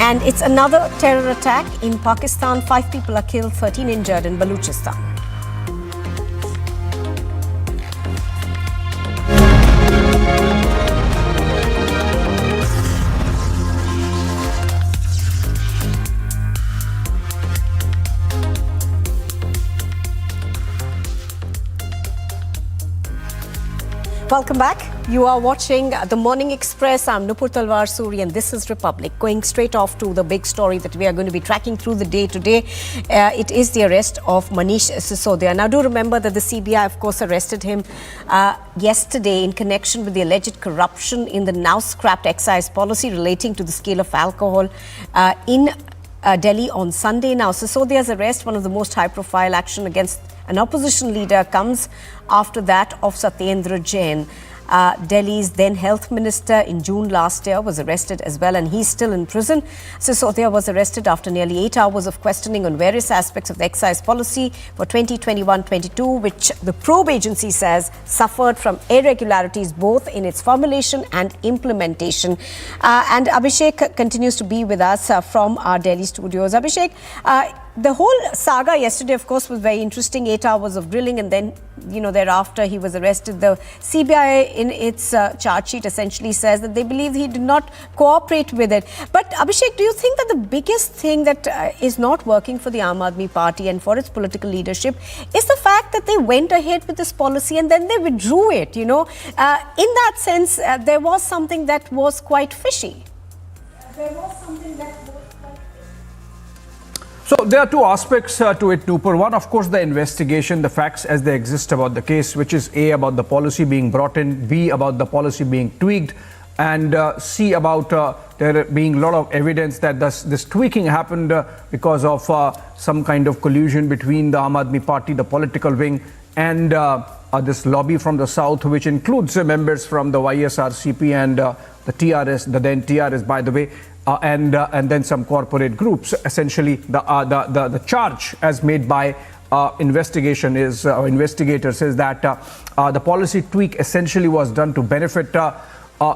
And it's another terror attack in Pakistan. 5 people are killed, 13 injured in Baluchistan. Welcome back. You are watching The Morning Express. I'm Nupur Talwar Suri and this is Republic. Going straight off to the big story that we are going to be tracking through the day today. It is the arrest of Manish Sisodia. Now do remember that the CBI of course arrested him yesterday in connection with the alleged corruption in the now scrapped excise policy relating to the scale of alcohol in Delhi on Sunday. Now Sisodia's arrest, one of the most high profile action against an opposition leader, comes after that of Satyendra Jain. Delhi's then health minister in June last year was arrested as well, and he's still in prison. Sisodia was arrested after nearly 8 hours of questioning on various aspects of the excise policy for 2021-22, which the probe agency says suffered from irregularities both in its formulation and implementation. And Abhishek continues to be with us from our Delhi studios. Abhishek, the whole saga yesterday, of course, was very interesting. 8 hours of grilling, and then, thereafter he was arrested. The CBI, in its charge sheet, essentially says that they believe he did not cooperate with it. But Abhishek, do you think that the biggest thing that is not working for the Aam Aadmi Party and for its political leadership is the fact that they went ahead with this policy and then they withdrew it? In that sense, there was something that was quite fishy. So there are two aspects to it, Nupur. One, of course, the investigation, the facts as they exist about the case, which is A, about the policy being brought in, B, about the policy being tweaked, and C, about there being a lot of evidence that this tweaking happened because of some kind of collusion between the Aam Aadmi Party, the political wing, and this lobby from the south, which includes members from the YSRCP and the TRS, the then TRS, by the way, and then some corporate groups. Essentially, the charge as made by investigation is investigators is that the policy tweak essentially was done to benefit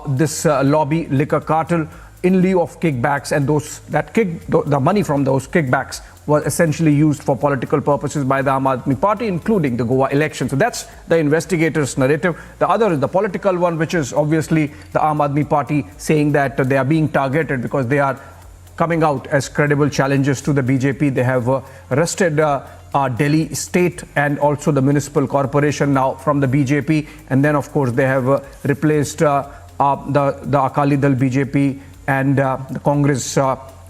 this lobby liquor cartel in lieu of kickbacks, and the money from those kickbacks was essentially used for political purposes by the Aam Aadmi Party, including the Goa election. So that's the investigators' narrative. The other is the political one, which is obviously the Aam Aadmi Party saying that they are being targeted because they are coming out as credible challengers to the BJP. They have arrested Delhi state and also the municipal corporation now from the BJP, and then of course they have replaced the Akali Dal BJP and the Congress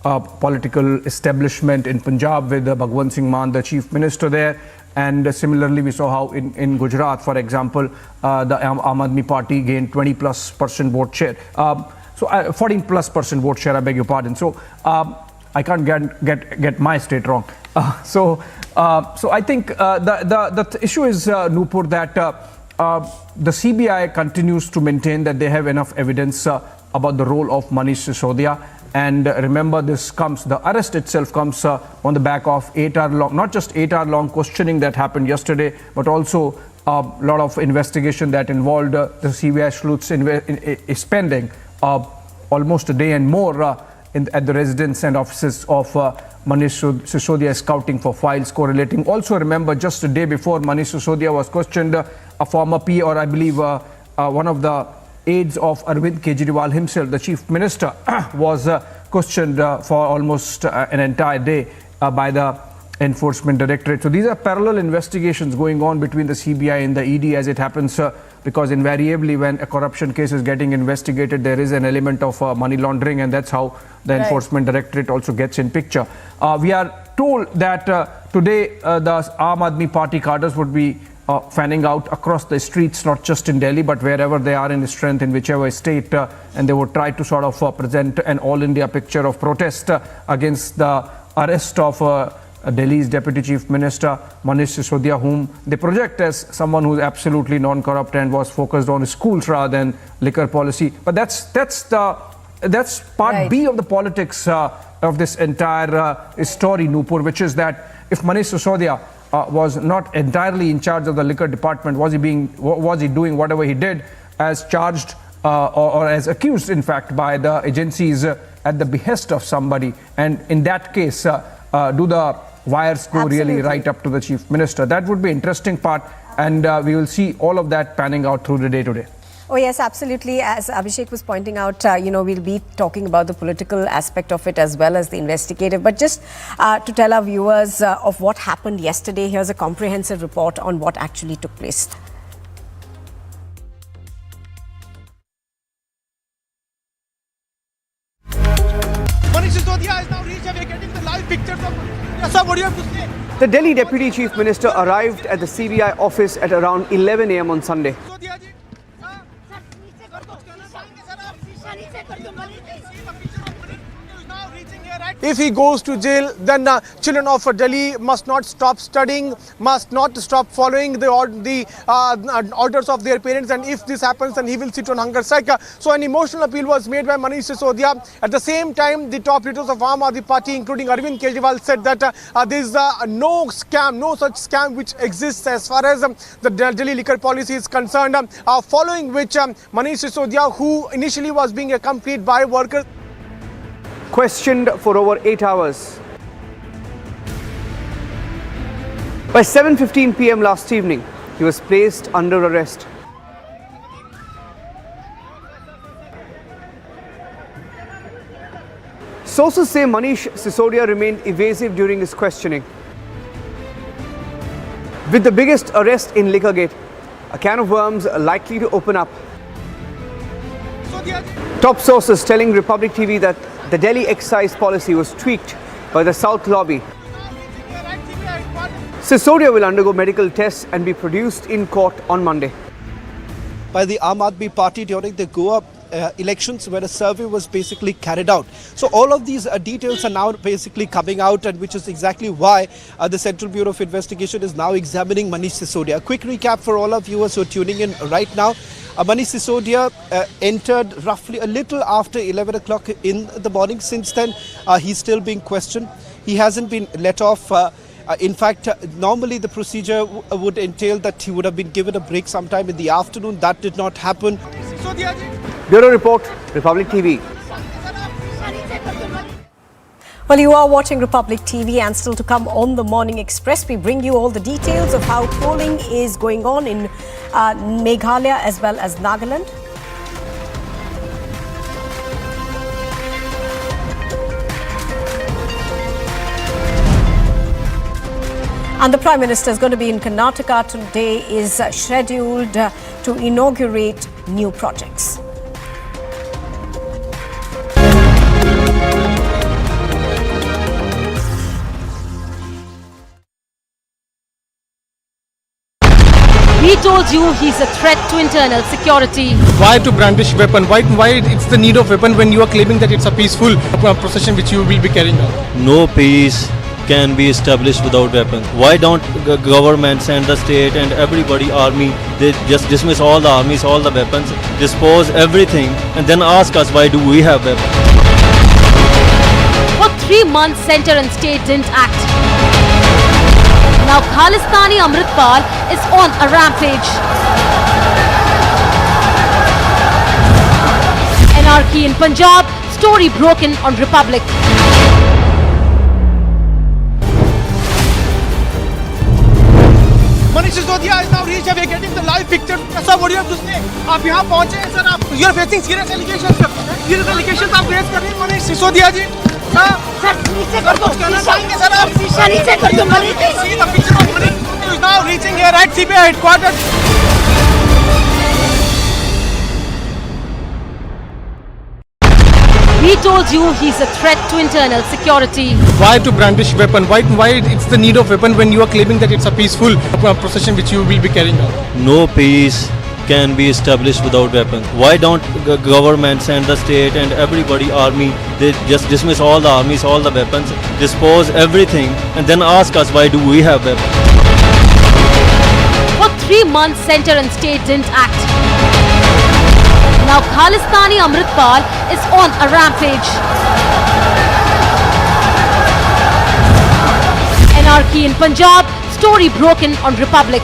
political establishment in Punjab with Bhagwant Singh Mann, the chief minister there. And similarly, we saw how in Gujarat, for example, the Aam Aadmi Party gained 20+% vote share. 14+% vote share, I beg your pardon. So I can't get my state wrong. So I think the issue is, Nupur, that the CBI continues to maintain that they have enough evidence about the role of Manish Sisodia. And remember, the arrest itself comes on the back of 8-hour long, not just 8-hour long questioning that happened yesterday, but also a lot of investigation that involved the CBI sleuths spending almost a day and more at the residence and offices of Manish Sisodia, scouting for files correlating. Also remember, just a day before Manish Sisodia was questioned, a former PA, or I believe one of the aides of Arvind Kejriwal himself, the chief minister, was questioned for almost an entire day by the enforcement directorate. So these are parallel investigations going on between the CBI and the ED, as it happens, because invariably when a corruption case is getting investigated, there is an element of money laundering, and that's how the enforcement directorate also gets in picture. We are told that today the Aam Aadmi Party cadres would be fanning out across the streets, not just in Delhi, but wherever they are in strength, in whichever state, and they would try to sort of present an all-India picture of protest against the arrest of Delhi's Deputy Chief Minister, Manish Sisodia, whom they project as someone who's absolutely non-corrupt and was focused on schools rather than liquor policy. But that's part B of the politics of this entire story, Nupur, which is that if Manish Sisodia was not entirely in charge of the liquor department, was he doing whatever he did as charged or as accused, in fact, by the agencies at the behest of somebody, and in that case, do the wires go really right up to the Chief Minister? That would be interesting part, and we will see all of that panning out through the day today. Oh yes, absolutely. As Abhishek was pointing out, we'll be talking about the political aspect of it as well as the investigative. But just to tell our viewers of what happened yesterday, here's a comprehensive report on what actually took place. Manish Sisodia is now reached and we're getting the live pictures of Yes, sir, what do you have to say? The Delhi Deputy Chief Minister arrived at the CBI office at around 11 a.m. on Sunday. Sisodia ji, if he goes to jail, then children of Delhi must not stop studying, must not stop following the orders of their parents, and if this happens, then he will sit on hunger strike. So an emotional appeal was made by Manish Sisodia. At the same time, the top leaders of Aam Aadmi Party, including Arvind Kejriwal, said that there is no scam, no such scam which exists as far as the Delhi liquor policy is concerned, following which Manish Sisodia, who initially was being accompanied by workers, Questioned for over 8 hours. By 7:15 p.m. last evening, he was placed under arrest. Sources say Manish Sisodia remained evasive during his questioning. With the biggest arrest in Liquorgate, a can of worms likely to open up. Top sources telling Republic TV that the Delhi excise policy was tweaked by the South Lobby. Sisodia will undergo medical tests and be produced in court on Monday. by the Aam Aadmi Party during the Goa elections, where a survey was basically carried out. So all of these details are now basically coming out, and which is exactly why the Central Bureau of Investigation is now examining Manish Sisodia. A quick recap for all of viewers who are tuning in right now. Manish Sisodia entered roughly a little after 11 o'clock in the morning. Since then, he's still being questioned. He hasn't been let off. In fact, normally the procedure would entail that he would have been given a break sometime in the afternoon. That did not happen. Bureau Report, Republic TV. Well, you are watching Republic TV, and still to come on the Morning Express, we bring you all the details of how polling is going on in Meghalaya as well as Nagaland. And the Prime Minister is going to be in Karnataka today, is scheduled to inaugurate new projects. He told you he's a threat to internal security. Why to brandish weapon? Why it's the need of weapon when you are claiming that it's a peaceful procession which you will be carrying out? No peace can be established without weapons. Why don't government send the state and everybody, army, they just dismiss all the armies, all the weapons, dispose everything, and then ask us why do we have weapons? For 3 months, center and state didn't act. Now Khalistani Amritpal is on a rampage. Anarchy in Punjab, story broken on Republic. Manish Sisodia is now reached. We are getting the live pictures. Sir, what do you have to say? आप यहाँ पहुँचे हैं sir. आप you are facing serious allegations. Serious allegations आप face कर रहे हैं Manish Sisodia जी. Sir नीचे कर दो. सर आप शीशा नीचे कर दो. see the picture of Manish who is now reaching here at CBI headquarters. He told you he's a threat to internal security. Why to brandish weapon? Why it's the need of weapon when you are claiming that it's a peaceful procession which you will be carrying out? No peace can be established without weapons. Why don't government send the state and everybody, army, they just dismiss all the armies, all the weapons, dispose everything, and then ask us why do we have weapons? For 3 months, center and state didn't act. Now Khalistani Amritpal is on a rampage. Anarchy in Punjab, story broken on Republic.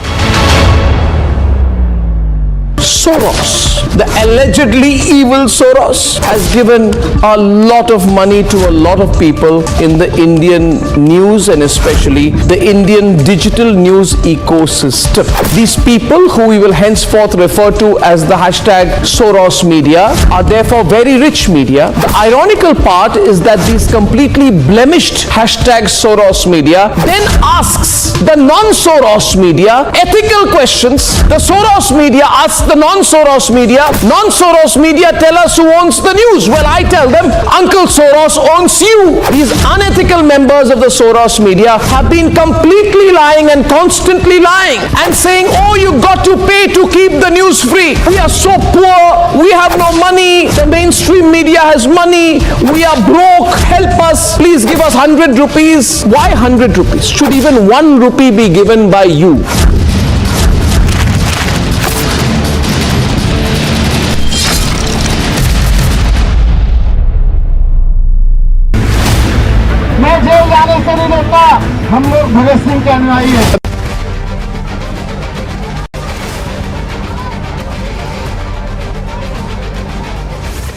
Soros, the allegedly evil Soros, has given a lot of money to a lot of people in the Indian news and especially the Indian digital news ecosystem. These people, who we will henceforth refer to as the hashtag Soros media, are therefore very rich media. The ironical part is that these completely blemished hashtag Soros media then asks the non-Soros media ethical questions. The Soros media asks the non-Soros media, non-Soros media tell us who owns the news. Well, I tell them, Uncle Soros owns you. These unethical members of the Soros media have been completely lying and constantly lying and saying, oh, you got to pay to keep the news free. We are so poor, we have no money, the mainstream media has money, we are broke, help us, please give us 100 rupees. Why 100 rupees? Should even 1 rupee be given by you? मैं jail जाने से नहीं डरता, हम लोग भगत सिंह के अनुयायी हैं।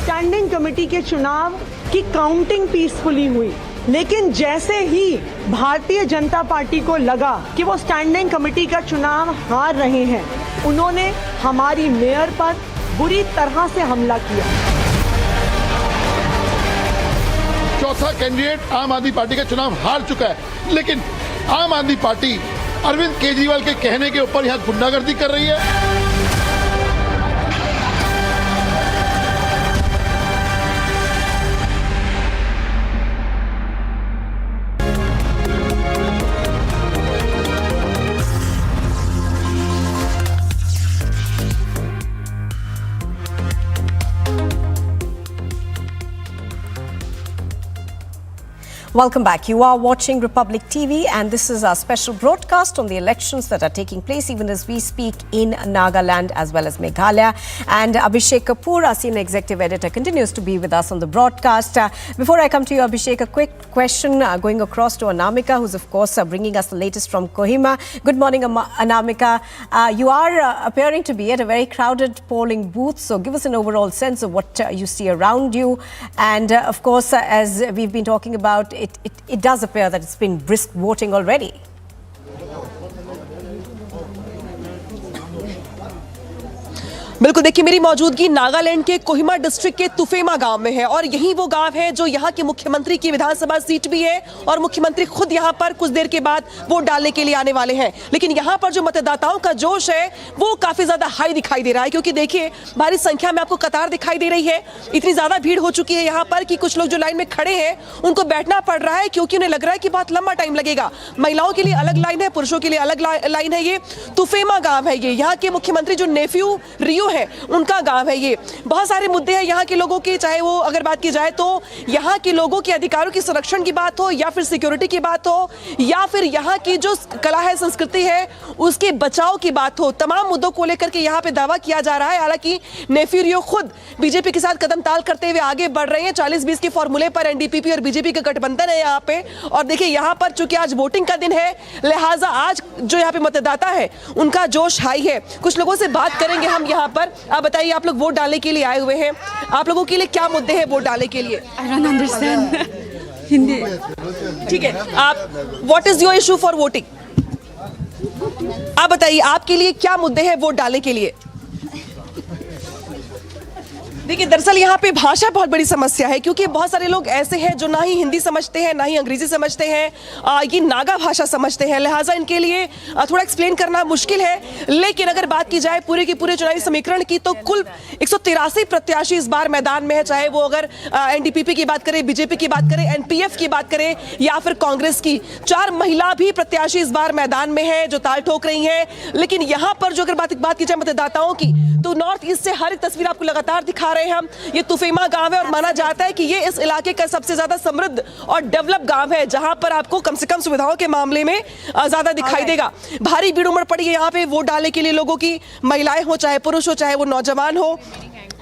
स्टैंडिंग कमेटी के चुनाव की काउंटिंग पीसफुली हुई, लेकिन जैसे ही भारतीय जनता पार्टी को लगा कि वो स्टैंडिंग कमेटी का चुनाव हार रहे हैं, उन्होंने हमारी मेयर पर बुरी तरह से हमला किया। चौथा कैंडिडेट आम आदमी पार्टी का चुनाव हार चुका है, लेकिन आम आदमी पार्टी अरविंद केजरीवाल के कहने के ऊपर यहाँ गुंडागर्दी कर रही है। Welcome back. You are watching Republic TV and this is our special broadcast on the elections that are taking place even as we speak in Nagaland as well as Meghalaya. And Abhishek Kapoor, our senior executive editor, continues to be with us on the broadcast. Before I come to you, Abhishek, a quick question going across to Anamika, who's of course bringing us the latest from Kohima. Good morning, Anamika. You are appearing to be at a very crowded polling booth, so give us an overall sense of what you see around you. And of course, as we've been talking about, it does appear that it's been brisk voting already. बिल्कुल, देखिए मेरी मौजूदगी नागालैंड के Kohima district के तुफेमा गांव में है और यही वो गांव है जो यहां के मुख्यमंत्री की विधानसभा सीट भी है और मुख्यमंत्री खुद यहां पर कुछ देर के बाद वोट डालने के लिए आने वाले हैं। लेकिन यहां पर जो मतदाताओं का जोश है वो काफी ज्यादा हाई दिखाई दे रहा है, क्योंकि देखिए भारी संख्या में आपको कतार दिखाई दे रही है। इतनी ज्यादा भीड़ हो चुकी है यहाँ पर कि कुछ लोग जो लाइन में खड़े हैं उनको बैठना पड़ रहा है, क्योंकि उन्हें लग रहा है कि बहुत लंबा टाइम लगेगा। महिलाओं के लिए अलग लाइन है, पुरुषों के लिए अलग लाइन है। ये तुफेमा गांव है, ये यहाँ के मुख्यमंत्री जो नेफ्यू रियो है उनका गांव है। ये बहुत सारे मुद्दे हैं यहाँ के लोगों के, चाहे वो अगर बात की जाए तो यहाँ के लोगों के अधिकारों की संरक्षण की बात हो या फिर सिक्योरिटी की बात हो या फिर यहाँ की जो कला है, संस्कृति है, उसके बचाव की बात हो, तमाम मुद्दों को लेकर के यहाँ पे दावा किया जा रहा है। हालांकि नेफ्यू रियो खुद बीजेपी के साथ कदम ताल करते हुए आगे बढ़ रहे हैं। 40-20 के फॉर्मूले पर एनडीपीपी और बीजेपी का गठबंधन है यहाँ पे। और देखिए यहाँ पर चूंकि आज वोटिंग का दिन है, लिहाजा आज जो यहाँ पे मतदाता है उनका जोश हाई है। कुछ लोगों से बात करेंगे हम यहाँ पर। आप बताइए, आप लोग वोट डालने के लिए आए हुए हैं, आप लोगों के लिए क्या मुद्दे हैं वोट डालने के लिए? I don't understand Hindi. ठीक है, आप what is your issue for voting? आप बताइए आपके लिए क्या मुद्दे हैं वोट डालने के लिए? देखिए दरअसल यहाँ पे भाषा बहुत बड़ी समस्या है, क्योंकि बहुत सारे लोग ऐसे हैं जो ना ही हिंदी समझते हैं ना ही अंग्रेजी समझते हैं, ये नागा भाषा समझते हैं, लिहाजा इनके लिए थोड़ा एक्सप्लेन करना मुश्किल है। लेकिन अगर बात की जाए पूरे के पूरे चुनावी समीकरण की तो कुल 183 प्रत्याशी इस बार मैदान में है, चाहे वो अगर एनडीपीपी की बात करें, बीजेपी की बात करें, एनपीएफ की बात करें या फिर कांग्रेस की। 4 महिला भी प्रत्याशी इस बार मैदान में है जो ताल ठोक रही हैं। लेकिन यहाँ पर जो अगर बात की जाए मतदाताओं की, तो नॉर्थ ईस्ट से हर एक तस्वीर आपको लगातार दिखा रहे रहे हैं हम, ये तुफेमा गांव है और माना जाता है कि ये इस इलाके का सबसे ज्यादा समृद्ध और डेवलप गांव है, जहां पर आपको कम से कम सुविधाओं के मामले में ज्यादा दिखाई देगा। भारी भीड़ उमड़ पड़ी है यहाँ पे वोट डालने के लिए लोगों की, महिलाएं हो चाहे पुरुष हो चाहे वो नौजवान हो।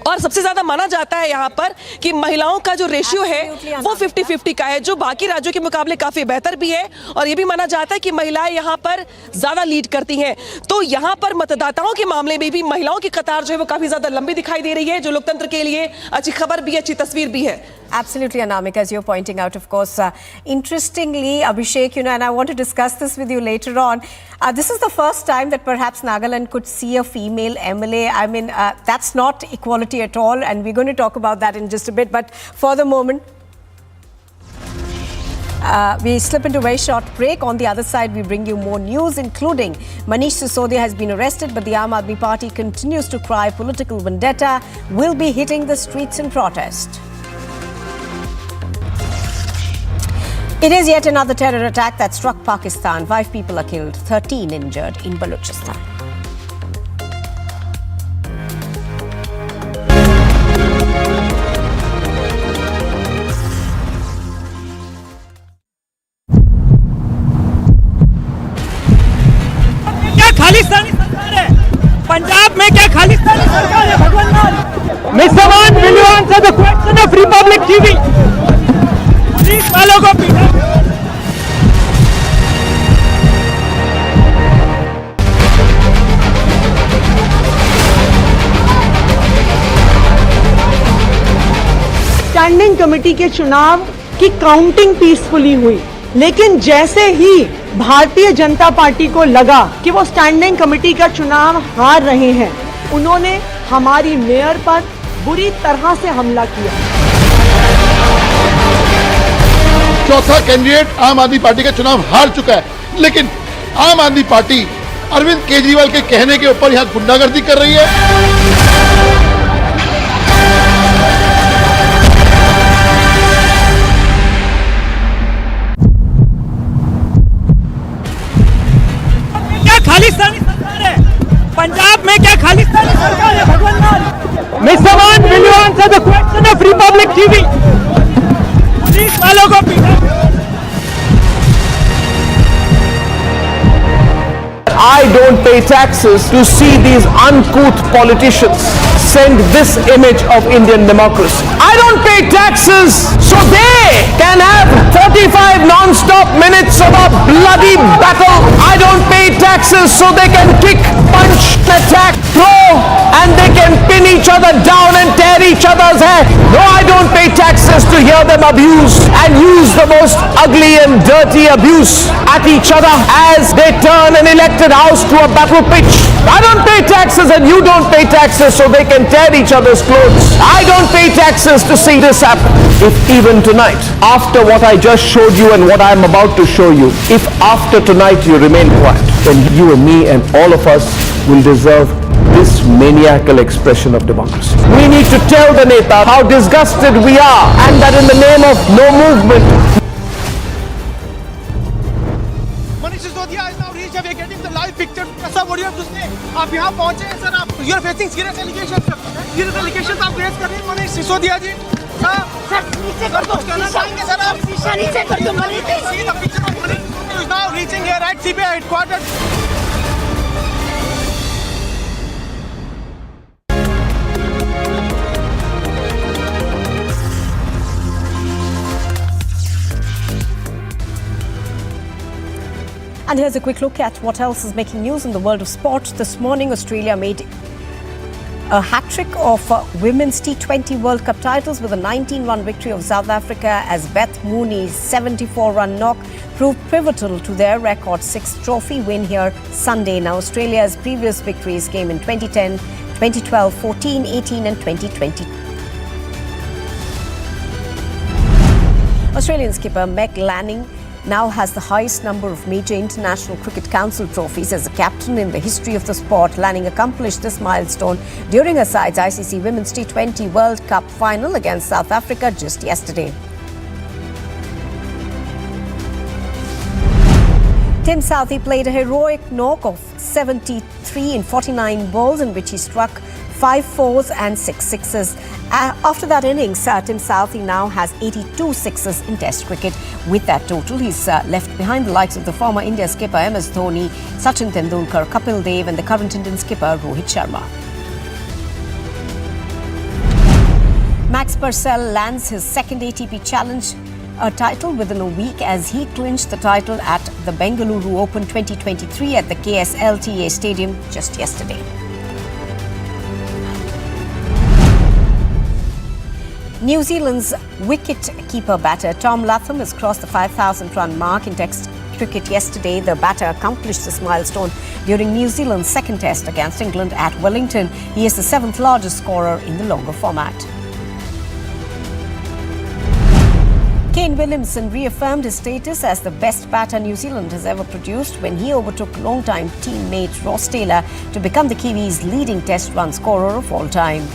और सबसे ज्यादा माना जाता है यहाँ पर कि महिलाओं का जो रेशियो है वो 50-50 का है, जो बाकी राज्यों के मुकाबले काफी बेहतर भी है। और ये भी माना जाता है कि महिलाएं यहाँ पर ज्यादा लीड करती हैं। तो यहाँ पर मतदाताओं के मामले में भी महिलाओं की कतार जो है वो काफी ज्यादा लंबी दिखाई दे रही है, जो लोकतंत्र के लिए अच्छी खबर भी, अच्छी तस्वीर भी है। Absolutely, Anamika, as you're pointing out, of course. Interestingly, Abhishek, and I want to discuss this with you later on. This is the first time that perhaps Nagaland could see a female MLA. I mean, that's not equality at all, and we're going to talk about that in just a bit. But for the moment, we slip into a very short break. On the other side, we bring you more news, including Manish Sisodia has been arrested, but the Aam Aadmi Party continues to cry political vendetta will be hitting the streets in protest. It is yet another terror attack that struck Pakistan. 5 people are killed, 13 injured in Balochistan. क्या खालिस्तानी सरकार है? पंजाब में क्या खालिस्तानी सरकार है? भगवान लाल, Mr. 1 will you answer the question of Republic TV? Police वालों को पीटा। स्टैंडिंग कमेटी के चुनाव की काउंटिंग पीसफुली हुई, लेकिन जैसे ही भारतीय जनता पार्टी को लगा कि वो स्टैंडिंग कमेटी का चुनाव हार रहे हैं, उन्होंने हमारी मेयर पर बुरी तरह से हमला किया। चौथा कैंडिडेट आम आदमी पार्टी का चुनाव हार चुका है, लेकिन आम आदमी पार्टी अरविंद केजरीवाल के कहने के ऊपर यहां गुंडागर्दी कर रही है। खालिस्तानी सरकार है? पंजाब में क्या खालिस्तानी सरकार है? भगवान लाल, Mr. 1 will you answer the question of Republic TV? Police वालों को पीटा। I don't pay taxes to see these uncouth politicians send this image of Indian democracy. I don't pay taxes so they can have 45 non-stop minutes of a bloody battle. I don't pay taxes so they can kick, punch, attack, throw, and they can pin each other down and tear each other's hair. No, I don't pay taxes to hear them abuse and use the most ugly and dirty abuse at each other as they turn an elected house to a battle pitch. I don't pay taxes and you don't pay taxes so they can tear each other's clothes. I don't pay taxes to see this happen. If even tonight, after what I just showed you and what I am about to show you, if after tonight you remain quiet, then you and me and all of us will deserve this maniacal expression of democracy. We need to tell the Neta how disgusted we are and that in the name of no movement. Manish Sisodia is now reached. We are getting the live picture. Sir, what do you have to say? आप यहाँ पहुँचे हैं sir, आप you are facing serious allegations. Serious allegations आप face कर रहे हैं मनीष सिसोदिया जी। Sir नीचे कर दो, कहना चाहेंगे सर आप? शीशा नीचे कर दो। See the picture of Manish Sisodia is now reaching here at CBI headquarters. And here's a quick look at what else is making news in the world of sport. This morning, Australia made a hat-trick of women's T20 World Cup titles with a 19-run victory of South Africa as Beth Mooney's 74-run knock proved pivotal to their record 6th trophy win here Sunday. Now, Australia's previous victories came in 2010, 2012, 14, 18 and 2020. Australian skipper Meg Lanning now has the highest number of major International Cricket Council trophies as a captain in the history of the sport. Lanning accomplished this milestone during her side's ICC Women's T20 World Cup final against South Africa just yesterday. Tim Southey played a heroic knock of 73 in 49 balls in which he struck 5 fours and 6 sixes. After that innings, Tim Southee now has 82 sixes in Test cricket. With that total, he's left behind the likes of the former India skipper MS Dhoni, Sachin Tendulkar, Kapil Dev and the current Indian skipper Rohit Sharma. Max Purcell lands his second ATP Challenge title within a week as he clinched the title at the Bengaluru Open 2023 at the KSLTA Stadium just yesterday. New Zealand's wicket-keeper batter Tom Latham has crossed the 5,000-run mark in Test cricket yesterday. The batter accomplished this milestone during New Zealand's second Test against England at Wellington. He is the 7th largest scorer in the longer format. Kane Williamson reaffirmed his status as the best batter New Zealand has ever produced when he overtook longtime teammate Ross Taylor to become the Kiwis' leading Test run scorer of all time.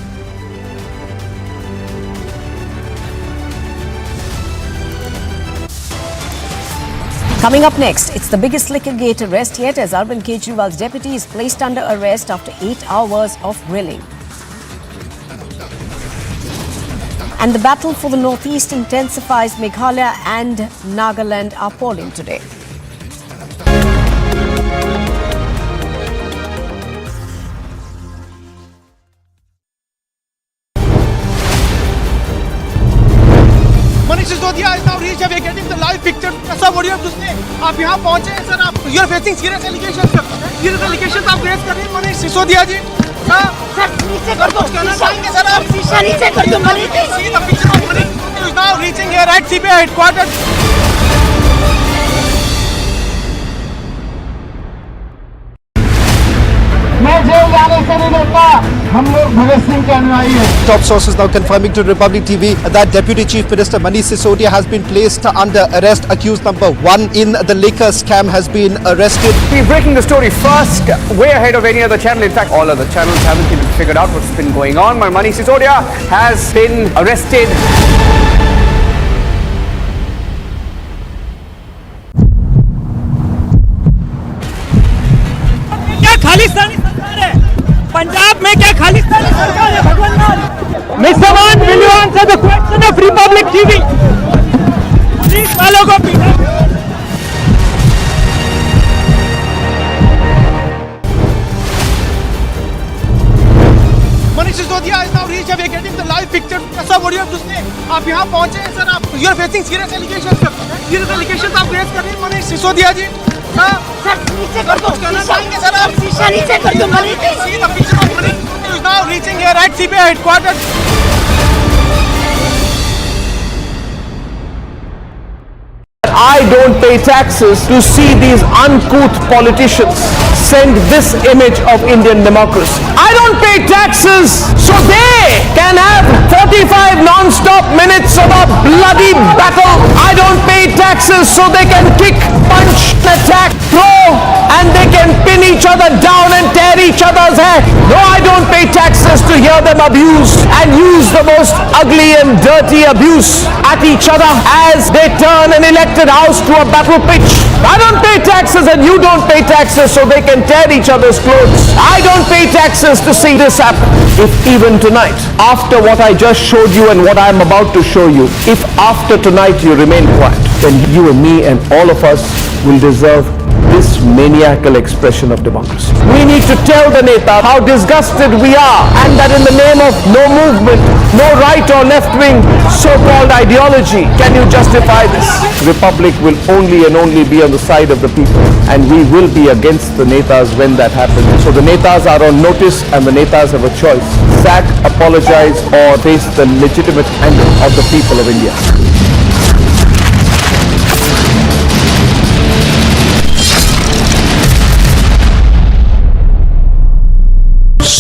Coming up next, it's the biggest Liquorgate arrest yet as Arvind Kejriwal's deputy is placed under arrest after 8 hours of grilling. And the battle for the Northeast intensifies. Meghalaya and Nagaland are polling today. Manish Sisodia is now reached. We are getting the live picture. Sir, what do you have to say? आप यहाँ पहुँचे हैं sir. आप you are facing serious allegations. Serious allegations आप raise कर रहे हैं Manish Sisodia जी. Sir नीचे कर दो. कहना चाहेंगे सर आप. शीशा नीचे कर दो Manish. See the picture of Manish Sisodia is now reaching here at CBI headquarters. Top sources now confirming to Republic TV that Deputy Chief Minister Manish Sisodia has been placed under arrest. Accused number 1 in the liquor scam has been arrested. We're breaking the story first, way ahead of any other channel. In fact, all other channels haven't even figured out what's been going on. My Manish Sisodia has been arrested. क्या खालिस्तानी सरकार है? पंजाब में क्या खालिस्तानी सरकार है? भगवान Mr. Man, will you answer the question of Republic TV? Police वालों को पीटा. Manish Sisodia is now reached. We are getting the live picture. Sir, what do you have to say? आप यहाँ पहुँचे हैं सर. आप you are facing serious allegations. Serious allegations आप raise कर रहे हैं Manish Sisodia जी. सर नीचे कर दो. कहना चाहेंगे सर आप. शीशा नीचे कर दो Manish. See the picture of Manish Sisodia is now reaching here at CBI headquarters. I don't pay taxes to see these uncouth politicians send this image of Indian democracy. I don't pay taxes so they can have 45 non-stop minutes of a bloody battle. I don't pay taxes so they can kick, punch, attack, throw, and they can pin each other down and tear each other's hair. No, I don't pay taxes to hear them abuse and use the most ugly and dirty abuse at each other as they turn an elected house to a battle pitch. I don't pay taxes and you don't pay taxes so they can tear each other's clothes. I don't pay taxes to see this happen. If even tonight, after what I just showed you and what I am about to show you, if after tonight you remain quiet, then you and me and all of us will deserve this maniacal expression of democracy. We need to tell the Neta how disgusted we are and that in the name of no movement, no right or left wing so-called ideology, can you justify this? Republic will only and only be on the side of the people and we will be against the Netas when that happens. So the Netas are on notice and the Netas have a choice. Sack, apologize or face the legitimate anger of the people of India.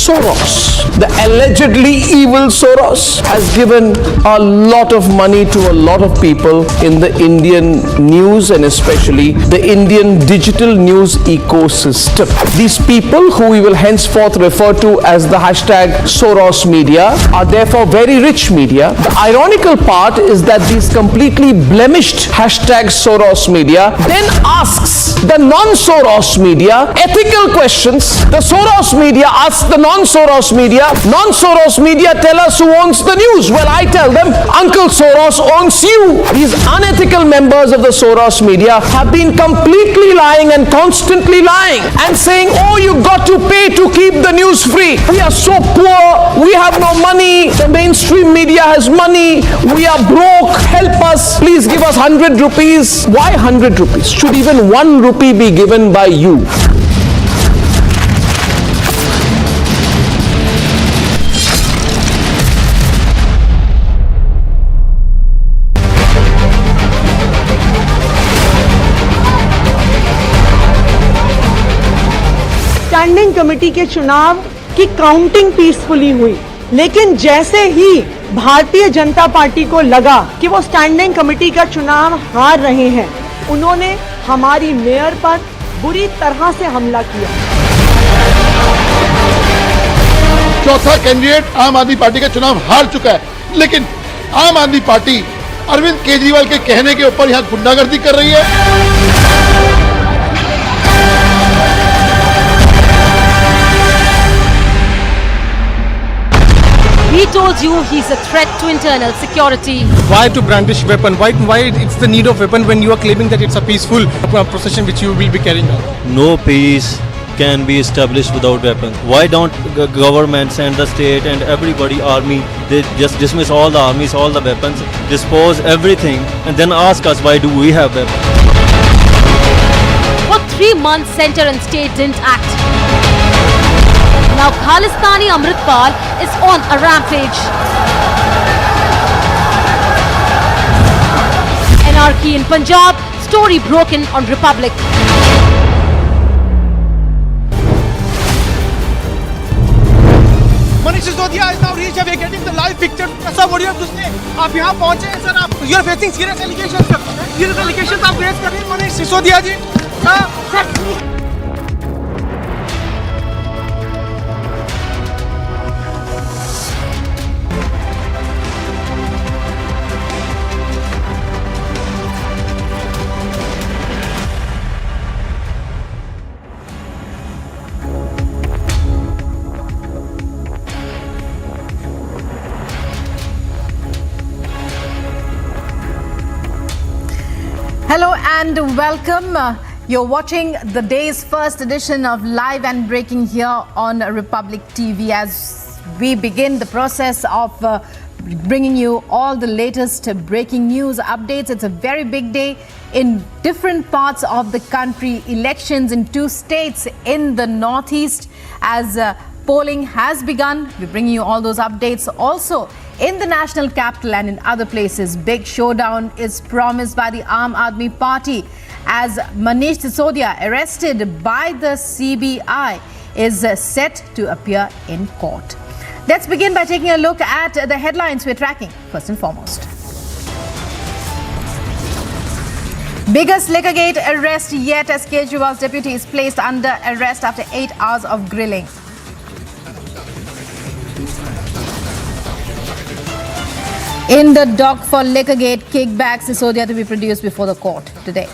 Soros, the allegedly evil Soros, has given a lot of money to a lot of people in the Indian news and especially the Indian digital news ecosystem. These people, who we will henceforth refer to as the hashtag Soros media, are therefore very rich media. The ironical part is that these completely blemished hashtag Soros media then asks the non-Soros media ethical questions. The Soros media asks the non non-Soros media. Non-Soros media tell us who owns the news. Well, I tell them, Uncle Soros owns you. These unethical members of the Soros media have been completely lying and constantly lying and saying, oh, you got to pay to keep the news free. We are so poor. We have no money. The mainstream media has money. We are broke. Help us. Please give us 100 rupees. Why 100 rupees? Should even 1 rupee be given by you? Standing committee के चुनाव की counting peacefully हुई, लेकिन जैसे ही Bharatiya Janata party को लगा कि वो स्टैंडिंग कमेटी का चुनाव हार रहे हैं, उन्होंने हमारी मेयर पर बुरी तरह से हमला किया। चौथा कैंडिडेट आम आदमी पार्टी का चुनाव हार चुका है, लेकिन आम आदमी पार्टी अरविंद केजरीवाल के कहने के ऊपर यहाँ गुंडागर्दी कर रही है। He told you he's a threat to internal security. Why to brandish weapon? Why it's the need of weapon when you are claiming that it's a peaceful procession which you will be carrying out? No peace can be established without weapons. Why don't governments and the state and everybody, army, they just dismiss all the armies, all the weapons, dispose everything, and then ask us why do we have weapons? For 3 months, center and state didn't act. Now Khalistani Amritpal is on a rampage. Anarchy in Punjab, story broken on Republic. Manish Sisodia is now reached. We are getting the live picture. Sir, what do you have to say? आप यहाँ पहुँचे हैं sir, you are facing serious allegations sir. Serious allegations आप face कर रहे हैं मनीष सिसोदिया जी. Sir. Hello and welcome. You're watching the day's first edition of Live and Breaking here on Republic TV as we begin the process of bringing you all the latest breaking news updates. It's a very big day in different parts of the country. Elections in 2 states in the northeast as polling has begun. We're bringing you all those updates. Also, in the national capital and in other places, big showdown is promised by the Aam Aadmi Party as Manish Sisodia, arrested by the CBI, is set to appear in court. Let's begin by taking a look at the headlines we're tracking. First and foremost, biggest liquorgate arrest yet as Kejriwal's deputy is placed under arrest after 8 hours of grilling. In the dock for Liquorgate kickbacks, Sisodia to be produced before the court today.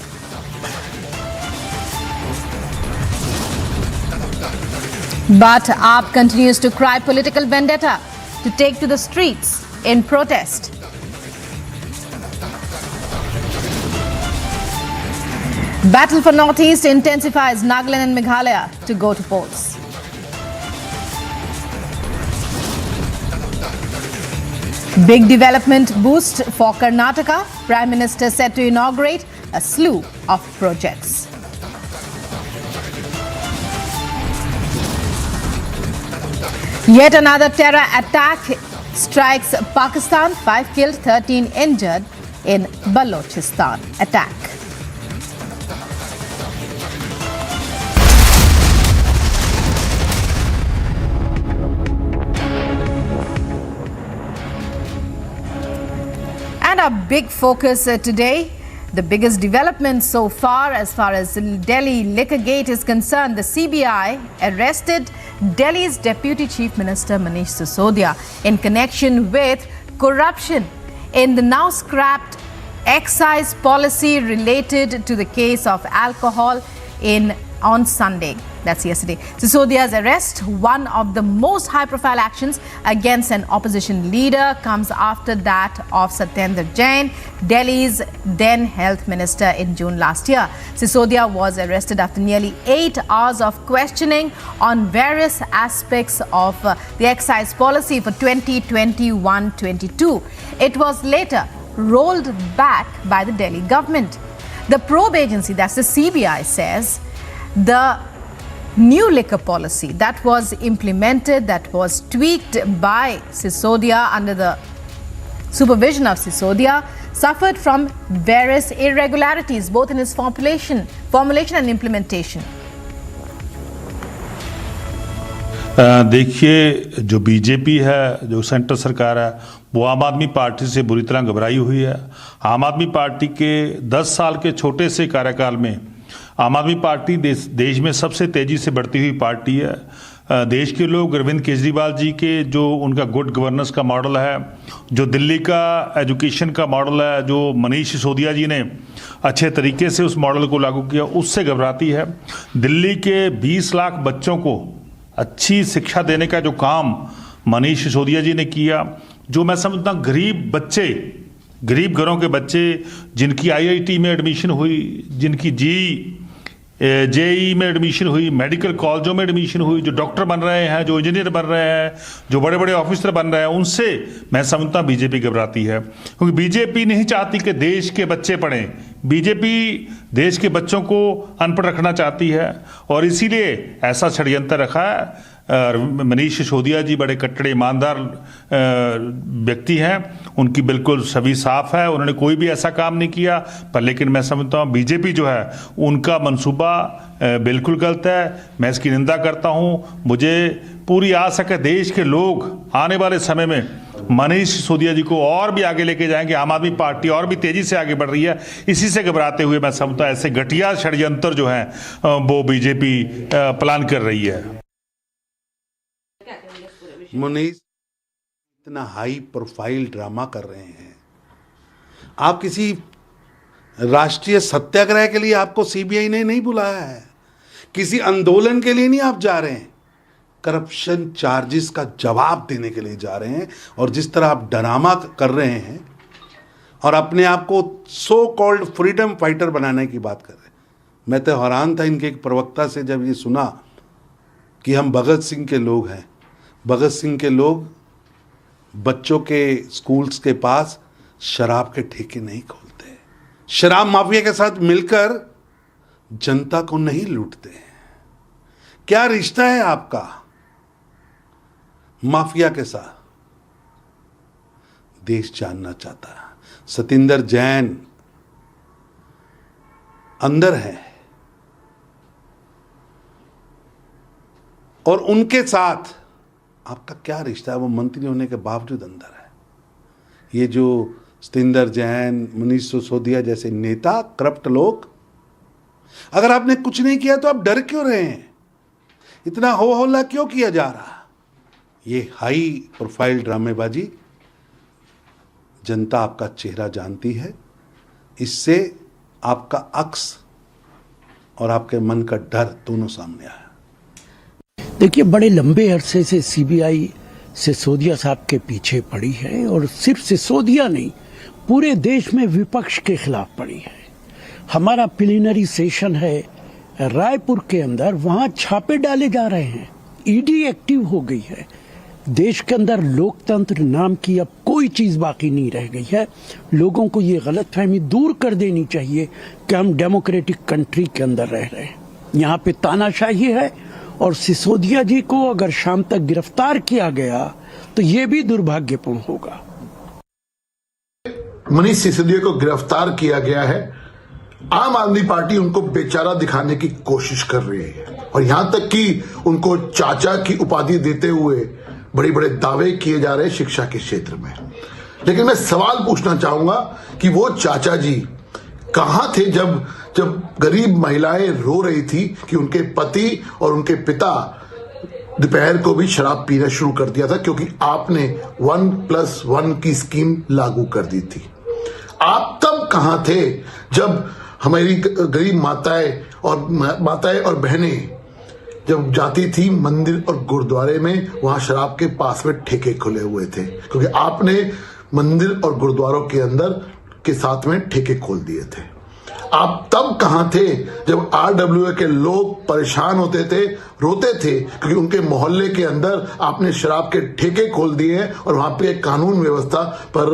But AAP continues to cry political vendetta to take to the streets in protest. Battle for Northeast intensifies. Nagaland and Meghalaya to go to polls. Big development boost for Karnataka. Prime Minister set to inaugurate a slew of projects. Yet another terror attack strikes Pakistan. 5 killed, 13 injured in Balochistan attack. And our big focus today, the biggest development so far as Delhi Liquorgate is concerned, the CBI arrested Delhi's Deputy Chief Minister Manish Sisodia in connection with corruption in the now scrapped excise policy related to the case of alcohol in on Sunday. That's yesterday. Sisodia's arrest, one of the most high-profile actions against an opposition leader, comes after that of Satyendra Jain, Delhi's then health minister, in June last year. Sisodia was arrested after nearly 8 hours of questioning on various aspects of the excise policy for 2021-22. It was later rolled back by the Delhi government. The probe agency, that's the CBI, says the new liquor policy that was implemented, that was tweaked by Sisodia under the supervision of Sisodia, suffered from various irregularities both in its formulation and implementation. देखिए, जो BJP है, जो centre सरकार है, वो आम आदमी party से बुरी तरह घबराई हुई है। आम आदमी पार्टी के 10 साल के छोटे से कार्यकाल में आम आदमी पार्टी देश में सबसे तेजी से बढ़ती हुई पार्टी है। देश के लोग अरविंद केजरीवाल जी के जो उनका गुड गवर्नेंस का मॉडल है, जो दिल्ली का एजुकेशन का मॉडल है, जो मनीष सिसोदिया जी ने अच्छे तरीके से उस मॉडल को लागू किया, उससे घबराती है। दिल्ली के 20 लाख बच्चों को अच्छी शिक्षा देने का जो काम मनीष सिसोदिया जी ने किया, जो मैं समझता हूँ गरीब घरों के बच्चे जिनकी IIT में एडमिशन हुई, जिनकी JEE में एडमिशन हुई, मेडिकल कॉलेजों में एडमिशन हुई, जो डॉक्टर बन रहे हैं, जो इंजीनियर बन रहे हैं, जो बड़े बड़े ऑफिसर बन रहे हैं, उनसे मैं समझता हूँ बीजेपी घबराती है। क्योंकि बीजेपी नहीं चाहती कि देश के बच्चे पढ़ें, बीजेपी देश के बच्चों को अनपढ़ रखना चाहती है और इसीलिए ऐसा षड्यंत्र रखा है। मनीष सिसोदिया जी बड़े कट्टर ईमानदार व्यक्ति हैं, उनकी बिल्कुल छवि साफ है, उन्होंने कोई भी ऐसा काम नहीं किया। पर लेकिन मैं समझता हूँ बीजेपी जो है उनका मंसूबा बिल्कुल गलत है। मैं इसकी निंदा करता हूँ। मुझे पूरी आस है कि देश के लोग आने वाले समय में मनीष सिसोदिया जी को और भी आगे लेके जाएंगे। आम आदमी पार्टी और भी तेजी से आगे बढ़ रही है। इसी से घबराते हुए मैं समझता हूँ ऐसे घटिया षड्यंत्र जो है वो बीजेपी प्लान कर रही है। मनीष इतना हाई प्रोफाइल ड्रामा कर रहे हैं, आप किसी राष्ट्रीय सत्याग्रह के लिए आपको सीबीआई ने नहीं बुलाया है, किसी आंदोलन के लिए नहीं आप जा रहे हैं, करप्शन चार्जेस का जवाब देने के लिए जा रहे हैं। और जिस तरह आप ड्रामा कर रहे हैं और अपने आप को सो कॉल्ड फ्रीडम फाइटर बनाने की बात कर रहे हैं, मैं तो हैरान था इनके एक प्रवक्ता से जब ये सुना कि हम भगत सिंह के लोग हैं। भगत सिंह के लोग बच्चों के स्कूल्स के पास शराब के ठेके नहीं खोलते, शराब माफिया के साथ मिलकर जनता को नहीं लूटते हैं। क्या रिश्ता है आपका माफिया के साथ? देश जानना चाहता है। सत्येंद्र जैन अंदर है और उनके साथ आपका क्या रिश्ता है? वो मंत्री होने के बावजूद अंदर है। ये जो सत्येंद्र जैन, मनीष सिसोदिया जैसे नेता, करप्ट लोग, अगर आपने कुछ नहीं किया तो आप डर क्यों रहे हैं? इतना हो हल्ला क्यों किया जा रहा? ये हाई प्रोफाइल ड्रामेबाजी, जनता आपका चेहरा जानती है। इससे आपका अक्स और आपके मन का डर दोनों सामने आया। देखिए, बड़े लंबे अरसे से सीबीआई सिसोदिया साहब के पीछे पड़ी है और सिर्फ सिसोदिया नहीं, पूरे देश में विपक्ष के खिलाफ पड़ी है। हमारा प्लीनरी सेशन है रायपुर के अंदर, वहां छापे डाले जा रहे हैं, ईडी एक्टिव हो गई है। देश के अंदर लोकतंत्र नाम की अब कोई चीज बाकी नहीं रह गई है। लोगों को ये गलतफहमी दूर कर देनी चाहिए कि हम डेमोक्रेटिक कंट्री के अंदर रह रहे हैं। यहाँ पे तानाशाही है और सिसोदिया जी को अगर शाम तक गिरफ्तार किया गया तो ये भी दुर्भाग्यपूर्ण होगा। मनीष सिसोदिया को गिरफ्तार किया गया है, आम आदमी पार्टी उनको बेचारा दिखाने की कोशिश कर रही है और यहां तक कि उनको चाचा की उपाधि देते हुए बड़े बड़े दावे किए जा रहे हैं शिक्षा के क्षेत्र में। लेकिन मैं सवाल पूछना चाहूंगा कि वो चाचा जी कहां थे जब गरीब महिलाएं रो रही थी कि उनके पति और उनके पिता दोपहर को भी शराब पीना शुरू कर दिया था क्योंकि आपने 1+1 की स्कीम लागू कर दी थी। आप तब कहां थे जब हमारी गरीब माताएं और बहनें जब जाती थी मंदिर और गुरुद्वारे में, वहां शराब के पास में ठेके खुले हुए थे, क्योंकि आपने मंदिर और गुरुद्वारों के अंदर के साथ में ठेके खोल दिए थे। आप तब कहां थे जब RWA के लोग परेशान होते थे, रोते थे, क्योंकि उनके मोहल्ले के अंदर आपने शराब के ठेके खोल दिए हैं और वहां पे एक कानून व्यवस्था पर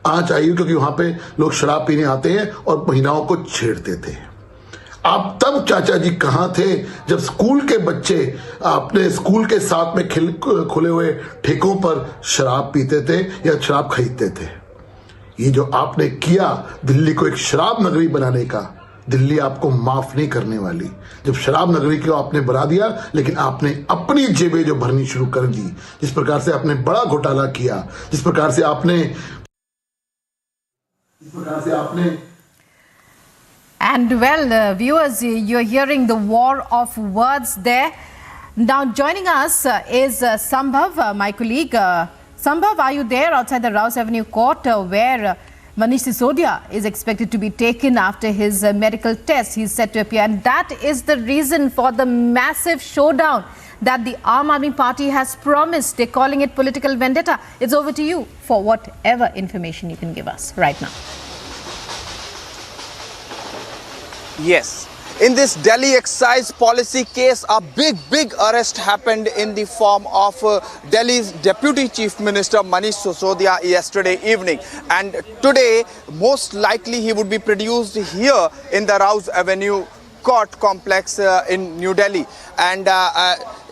आंच आई, क्योंकि वहां पे लोग शराब पीने आते हैं और महिलाओं को छेड़ते थे। आप तब चाचा जी कहां थे जब स्कूल के बच्चे अपने स्कूल के साथ में खुले हुए ठेकों पर शराब पीते थे या शराब खरीदते थे? ये जो आपने किया दिल्ली को एक शराब नगरी बनाने का, दिल्ली आपको माफ नहीं करने वाली। जब शराब नगरी को आपने बना दिया, लेकिन आपने अपनी जेबें जो भरनी शुरू कर दी, जिस प्रकार से आपने बड़ा घोटाला किया, जिस प्रकार से आपने And well, viewers, you're hearing the war of words there. Now joining us is Sambhav, my colleague. Sambhav, are you there outside the Rouse Avenue court where Manish Sisodia is expected to be taken after his medical test? He's set to appear, and that is the reason for the massive showdown that the Aam Aadmi Party has promised. They're calling it political vendetta. It's over to you for whatever information you can give us right now. Yes. In this Delhi excise policy case, a big arrest happened in the form of Delhi's Deputy Chief Minister Manish Sisodia yesterday evening. And today, most likely he would be produced here in the Rouse Avenue court complex in New Delhi. And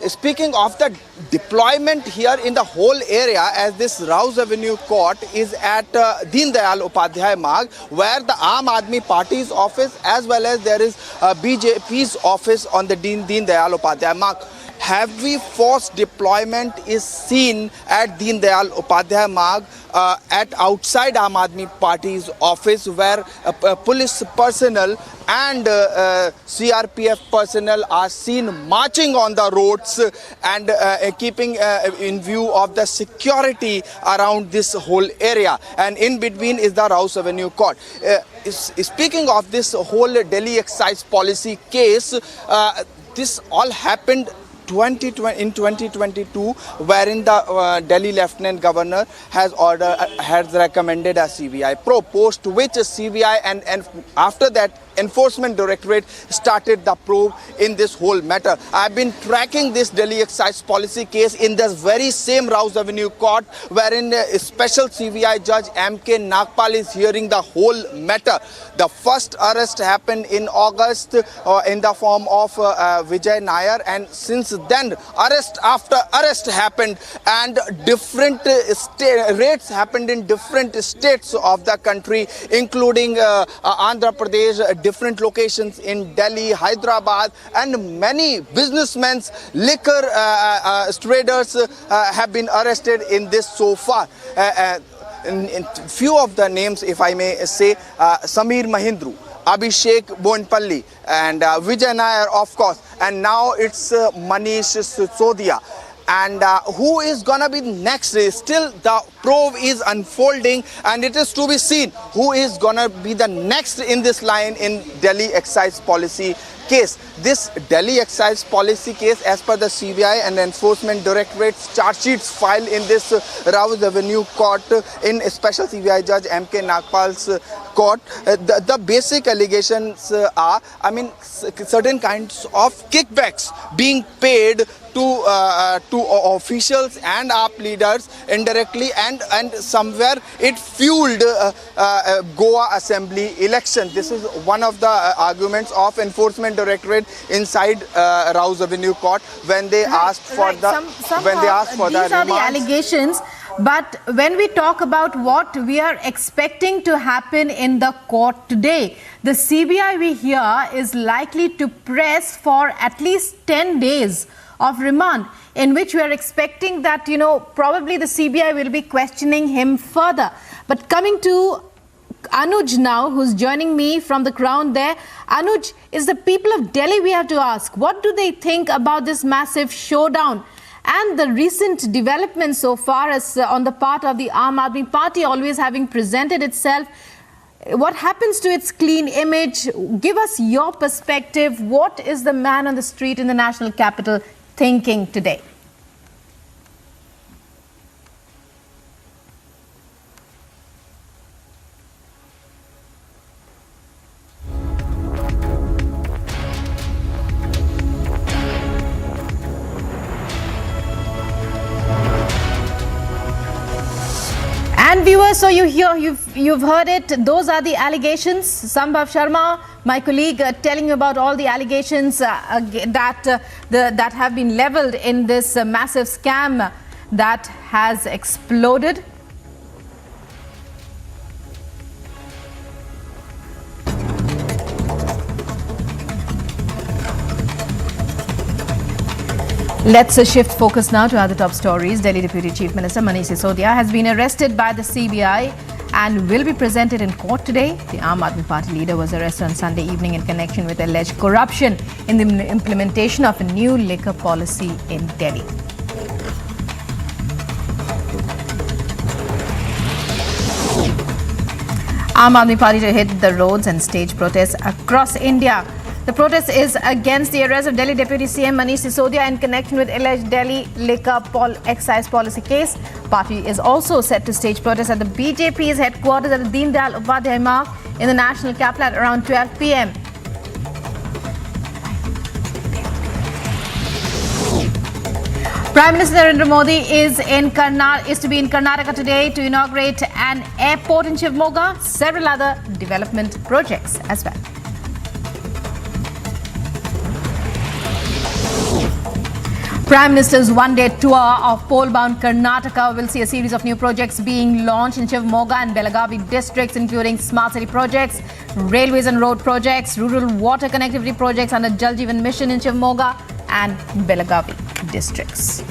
speaking of the deployment here in the whole area, as this Rouse Avenue court is at Deen Dayal Upadhyay Marg, where the Aam Aadmi Party's office as well as there is BJP's office on the Deen Dayal Upadhyay Marg. Heavy force deployment is seen at Deen Dayal Upadhyay Marg at outside Aam Aadmi Party's office, where police personnel and CRPF personnel are seen marching on the roads and keeping in view of the security around this whole area. And in between is the Rouse Avenue court. Speaking of this whole Delhi excise policy case, this all happened in 2022, wherein the Delhi Lieutenant Governor has recommended a CBI probe, post which CBI and after that Enforcement Directorate started the probe in this whole matter. I've been tracking this Delhi excise policy case in this very same Rouse Avenue court, wherein a special CBI judge M.K. Nagpal is hearing the whole matter. The first arrest happened in August in the form of Vijay Nair, and since then arrest after arrest happened, and different raids happened in different states of the country, including Andhra Pradesh, different locations in Delhi, Hyderabad, and many businessmen, liquor traders have been arrested in this so far. In few of the names, if I may say, Samir Mahindru, Abhishek Bonpalli, and Vijay Nair, of course, and now it's Manish Sisodia. And who is gonna be next? Still the probe is unfolding, and it is to be seen who is gonna be the next in this line in Delhi excise policy case. This Delhi excise policy case, as per the CBI and Enforcement Directorate's charge sheets filed in this Rouse Avenue court in Special CBI Judge M.K. Nagpal's court, the basic allegations are, I mean, certain kinds of kickbacks being paid to officials and AAP leaders indirectly, and somewhere it fueled Goa Assembly election. This is one of the arguments of Enforcement Directorate inside Rouse Avenue court when they asked for the these are the allegations. But when we talk about what we are expecting to happen in the court today, the CBI we hear is likely to press for at least 10 days of remand, in which we are expecting that, you know, probably the CBI will be questioning him further. But coming to Anuj now, who's joining me from the ground there. Anuj, is the people of Delhi we have to ask, what do they think about this massive showdown and the recent developments so far as on the part of the Aam Aadmi Party always having presented itself What happens to its clean image? Give us your perspective. What is the man on the street in the national capital thinking today? And viewers, so you've heard it. Those are the allegations. Sambhav Sharma, my colleague, telling you about all the allegations that have been leveled in this massive scam that has exploded. Let's shift focus now to other top stories. Delhi Deputy Chief Minister Manish Sisodia has been arrested by the CBI and will be presented in court today. The Aam Aadmi Party leader was arrested on Sunday evening in connection with alleged corruption in the implementation of a new liquor policy in Delhi. Aam Aadmi Party to hit the roads and stage protests across India. The protest is against the arrest of Delhi Deputy CM Manish Sisodia in connection with alleged Delhi liquor excise policy case. Party is also set to stage protests at the BJP's headquarters at the Deen Dayal Upadhyay Marg in the national capital at around 12 p.m. Prime Minister Narendra Modi is to be in Karnataka today to inaugurate an airport in Shivamogga, several other development projects as well. Prime Minister's one-day tour of pole-bound Karnataka will see a series of new projects being launched in Shivamogga and Belagavi districts, including smart city projects, railways and road projects, rural water connectivity projects under Jal Jeevan Mission in Shivamogga and Belagavi districts.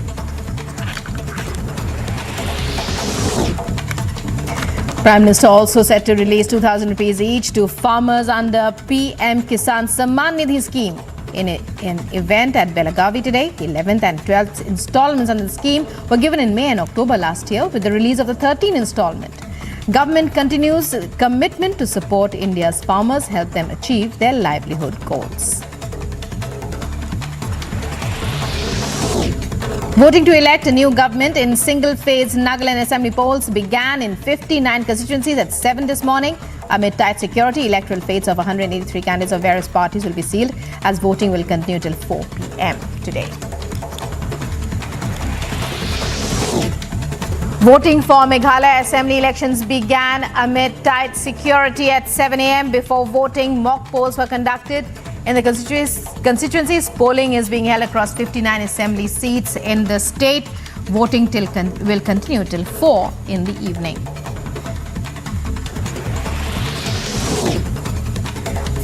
Prime Minister also set to release 2,000 rupees each to farmers under PM Kisan Samman Nidhi scheme. In an event at Belagavi today, 11th and 12th installments under the scheme were given in May and October last year. With the release of the 13th installment, government continues commitment to support India's farmers, help them achieve their livelihood goals. Voting to elect a new government in single-phase Nagaland Assembly polls began in 59 constituencies at 7 this morning. Amid tight security, electoral fates of 183 candidates of various parties will be sealed as voting will continue till 4 p.m. today. Voting for Meghalaya Assembly elections began amid tight security at 7 a.m. Before voting, mock polls were conducted. In the constituencies, polling is being held across 59 assembly seats in the state. Voting will continue till 4 in the evening.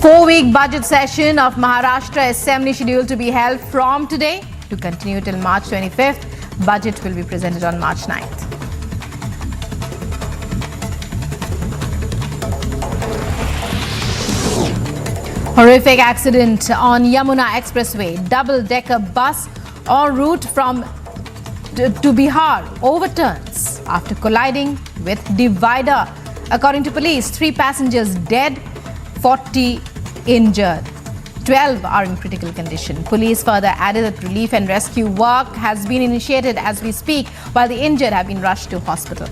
4-week budget session of Maharashtra Assembly scheduled to be held from today to continue till March 25th. Budget will be presented on March 9th. Horrific accident on Yamuna Expressway. Double-decker bus en route to Bihar overturns after colliding with divider. According to police, 3 passengers dead, 40 injured. 12 are in critical condition. Police further added that relief and rescue work has been initiated as we speak, while the injured have been rushed to hospital.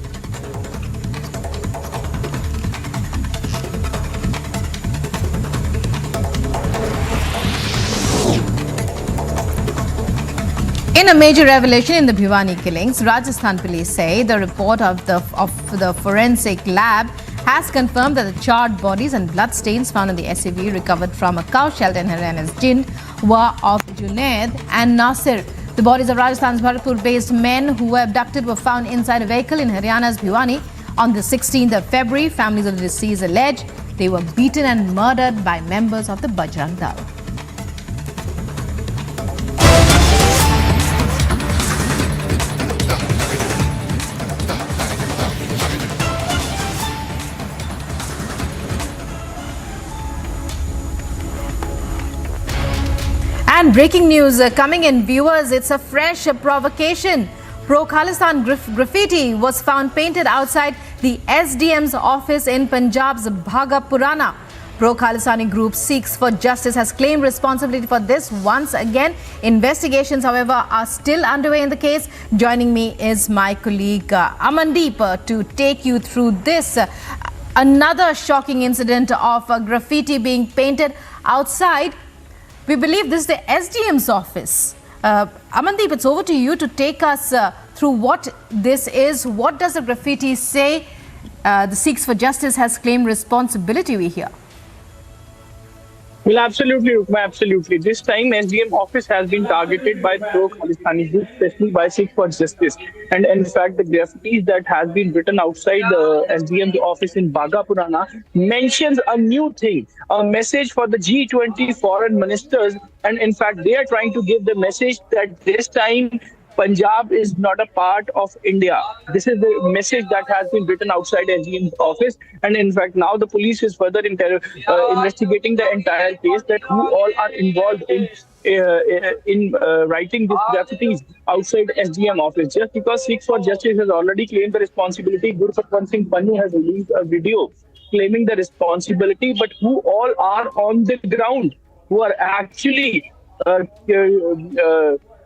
In a major revelation in the Bhiwani killings, Rajasthan police say the report of the forensic lab has confirmed that the charred bodies and blood stains found in the SUV recovered from a cow shelter in Haryana's Jind were of Junaid and Nasir. The bodies of Rajasthan's Bharatpur-based men who were abducted were found inside a vehicle in Haryana's Bhiwani on the 16th of February. Families of the deceased allege they were beaten and murdered by members of the Bajrang Dal. And breaking news coming in, viewers, it's a fresh provocation pro-Khalistan graffiti was found painted outside the SDM's office in Punjab's Bhaga Purana. Pro-Khalistani group Seeks for Justice has claimed responsibility for this once again. Investigations, however, are still underway in the case. Joining me is my colleague Amandeep to take you through this. Another shocking incident of graffiti being painted outside. We believe this is the SDM's office. Amandeep, it's over to you to take us through what this is. What does the graffiti say? The Seeks for Justice has claimed responsibility, we hear. Well, absolutely, Rukma, absolutely. This time, SDM office has been targeted by pro-Khalistani groups, especially by Seeks for Justice. And in fact, the graffitis that has been written outside the SDM's office in Bhaga Purana mentions a new thing, a message for the G20 foreign ministers. And in fact, they are trying to give the message that this time, Punjab is not a part of India. This is the message that has been written outside SDM's office. And in fact, now the police is further investigating the entire case, that who all are involved in writing these graffitis outside SDM office. Just because Seeks for Justice has already claimed the responsibility, Gurpatwant Singh Pannu has released a video claiming the responsibility, but who all are on the ground, who are actually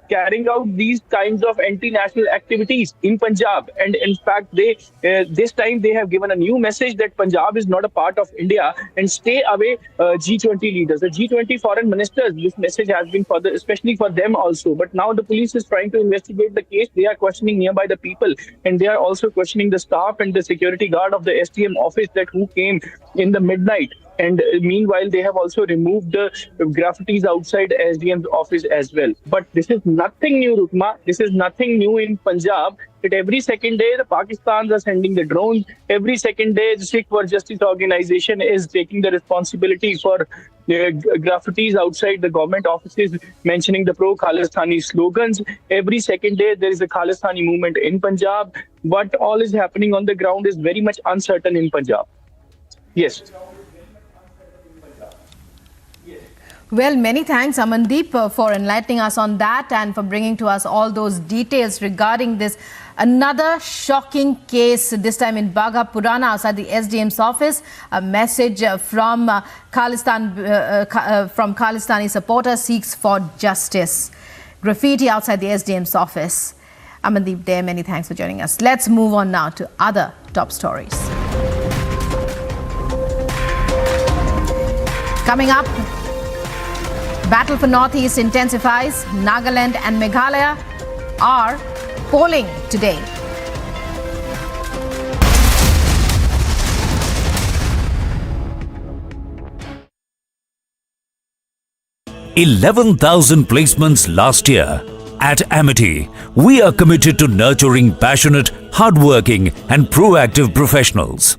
carrying out these kinds of anti-national activities in Punjab. And in fact, this time they have given a new message that Punjab is not a part of India and stay away G20 leaders. The G20 foreign ministers, this message has been especially for them also. But now the police is trying to investigate the case. They are questioning nearby the people, and they are also questioning the staff and the security guard of the SDM office that who came in the midnight. And meanwhile, they have also removed the graffitis outside SDM's office as well. But this is nothing new, Rukma. This is nothing new in Punjab. That every second day, the Pakistans are sending the drones. Every second day, the Seeks for Justice organization is taking the responsibility for graffitis outside the government offices, mentioning the pro-Khalistani slogans. Every second day, there is a Khalistani movement in Punjab. What all is happening on the ground is very much uncertain in Punjab. Yes. Well, many thanks, Amandeep, for enlightening us on that and for bringing to us all those details regarding this. Another shocking case, this time in Bhaga Purana, outside the SDM's office. A message from Khalistani supporters Seeks for Justice. Graffiti outside the SDM's office. Amandeep there, many thanks for joining us. Let's move on now to other top stories. Coming up, battle for Northeast intensifies. Nagaland and Meghalaya are polling today. $11,000 placements last year. At Amity, we are committed to nurturing passionate, hardworking and proactive professionals.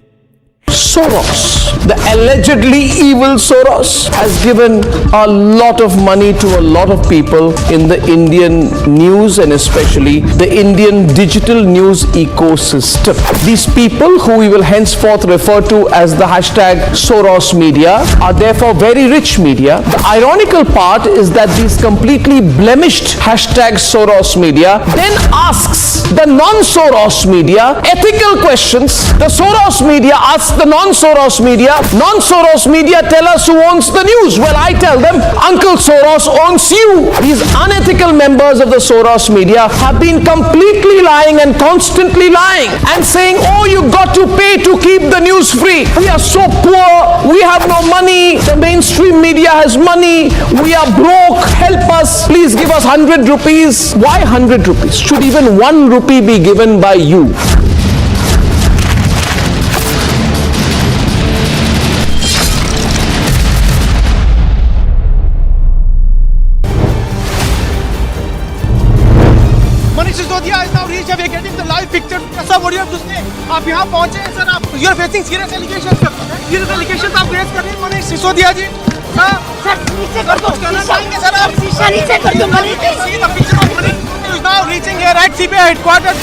Soros, the allegedly evil Soros, has given a lot of money to a lot of people in the Indian news and especially the Indian digital news ecosystem. These people, who we will henceforth refer to as the hashtag Soros media, are therefore very rich media. The ironical part is that these completely blemished hashtag Soros media then asks the non-Soros media ethical questions. The Soros media asks the non-Soros media, tell us who owns the news. Well, I tell them, Uncle Soros owns you. These unethical members of the Soros media have been completely lying and constantly lying and saying, oh, you got to pay to keep the news free. We are so poor, we have no money, the mainstream media has money, we are broke, help us, please give us 100 rupees. Why 100 rupees? Should even 1 rupee be given by you? We are getting the live picture. Sir, what do you have to say? आप यहाँ पहुँचे हैं sir, आप you are facing serious allegations. Serious allegations आप raise कर रहे हैं मनीष सिसोदिया जी. Sir नीचे कर दो. कहना चाहेंगे सर आप. शीशा नीचे कर दो Manish. See the picture of Manish is now reaching here at CBI headquarters.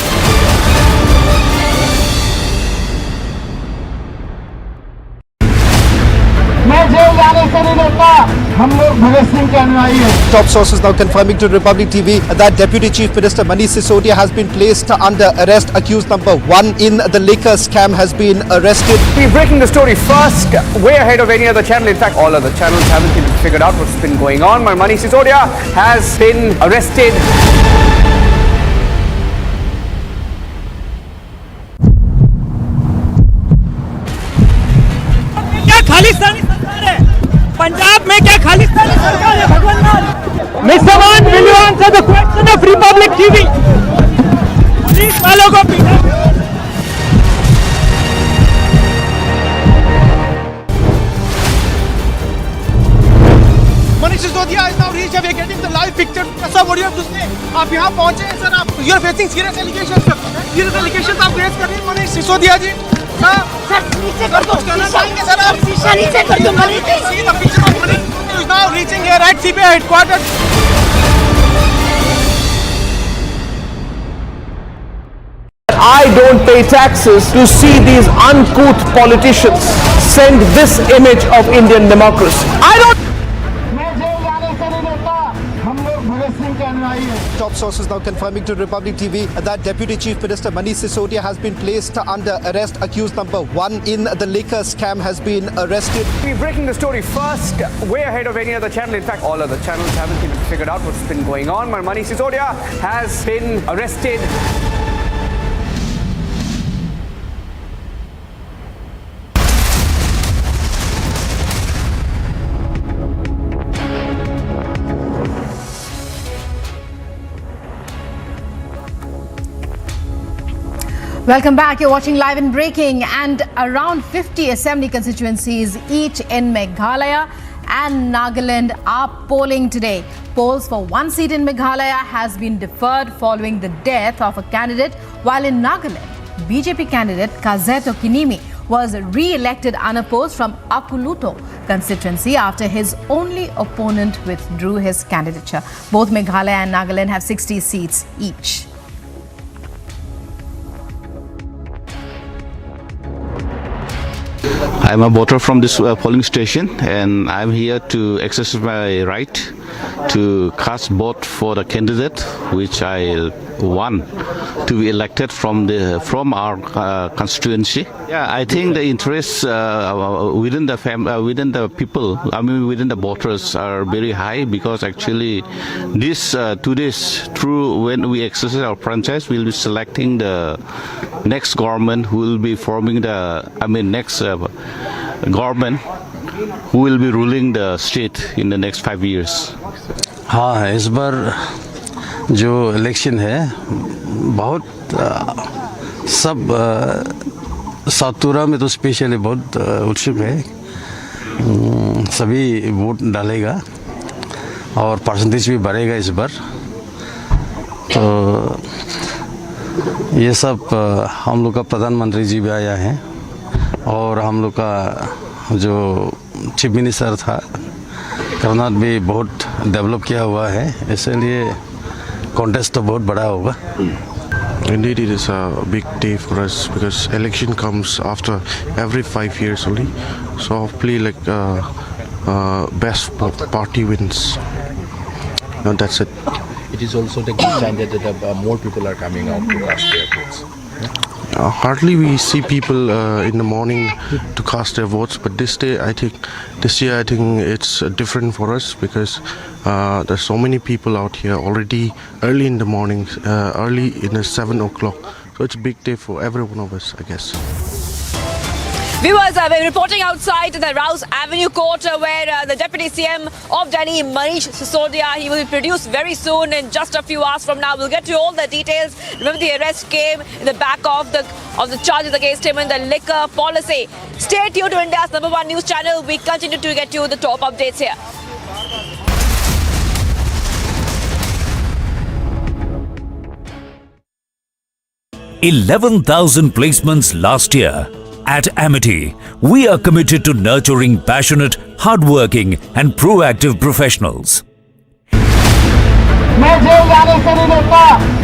मैं जेल जाने से नहीं डरता, हम लोग भगत सिंह के अनुयायी हैं। Top sources now confirming to Republic TV that Deputy Chief Minister Manish Sisodia has been placed under arrest. Accused number 1 in the liquor scam has been arrested. We're breaking the story first, way ahead of any other channel. In fact, all other channels haven't even figured out what's been going on. Manish Sisodia has been arrested. क्या खालिस्तानी सरकार है? पंजाब में क्या खालिस्तानी सरकार है? भगवान मान। Mr. Man, will you answer the question of Republic TV? Police वालों को पीटा। Manish Sisodia is now reached. We are getting the live picture. Sir, what do you have to say? आप यहाँ पहुँचे हैं सर, आप you are facing serious allegations sir. Serious allegations आप face कर रहे हैं Manish Sisodia जी. सर नीचे कर दो, सर आप शीशा नीचे कर दो। See the picture of Manish Sisodia is now reaching here at CBI headquarters. I don't pay taxes to see these uncouth politicians send this image of Indian democracy. I don't. Top sources now confirming to Republic TV that Deputy Chief Minister Manish Sisodia has been placed under arrest. Accused number 1 in the liquor scam has been arrested. We're breaking the story first, way ahead of any other channel. In fact, all other channels haven't even figured out what's been going on. Manish Sisodia has been arrested. Welcome back. You're watching Live and Breaking, and around 50 assembly constituencies, each in Meghalaya and Nagaland, are polling today. Polls for one seat in Meghalaya has been deferred following the death of a candidate, while in Nagaland, BJP candidate Kazeto Kinimi was re-elected unopposed from Akuluto constituency after his only opponent withdrew his candidature. Both Meghalaya and Nagaland have 60 seats each. I'm a voter from this polling station, and I'm here to exercise my right to cast vote for the candidate which I want to be elected from our constituency. Yeah, I think the interests within the people, I mean within the voters, are very high, because actually this 2 days through, when we exercise our franchise, we'll be selecting the next government who will be forming next government who will be ruling the state in the next 5 years. हाँ, इस बार जो election है बहुत सब सातुरा में तो specially बहुत उत्सुक है, सभी वोट डालेगा और परसेंटेज भी बढ़ेगा इस बार। तो ये सब हम लोग का प्रधानमंत्री जी भी आया है और हम लोग का जो चीफ मिनिस्टर था कर्नाटक भी बहुत डेवलप किया हुआ है, इसलिए कॉन्टेस्ट तो बहुत बड़ा होगा। Indeed, it is a big day for us because election comes after every 5 years only. So hopefully, best party wins. No, that's it. It is also the good sign that more people are coming out to cast their votes. Hardly we see people in the morning to cast their votes, but this year I think it's different for us because there's so many people out here already early in the morning, early in the 7 o'clock. So it's a big day for every one of us, I guess. Viewers, we're reporting outside the Rouse Avenue Court where the Deputy CM of Delhi, Manish Sisodia, he will be produced very soon in just a few hours from now. We'll get to all the details. Remember, the arrest came in the back of the charges against him in the liquor policy. Stay tuned to India's #1 news channel. We continue to get you the top updates here. 11,000 placements last year. At Amity, we are committed to nurturing passionate, hardworking and proactive professionals. मैं jail जाने से नहीं डरता,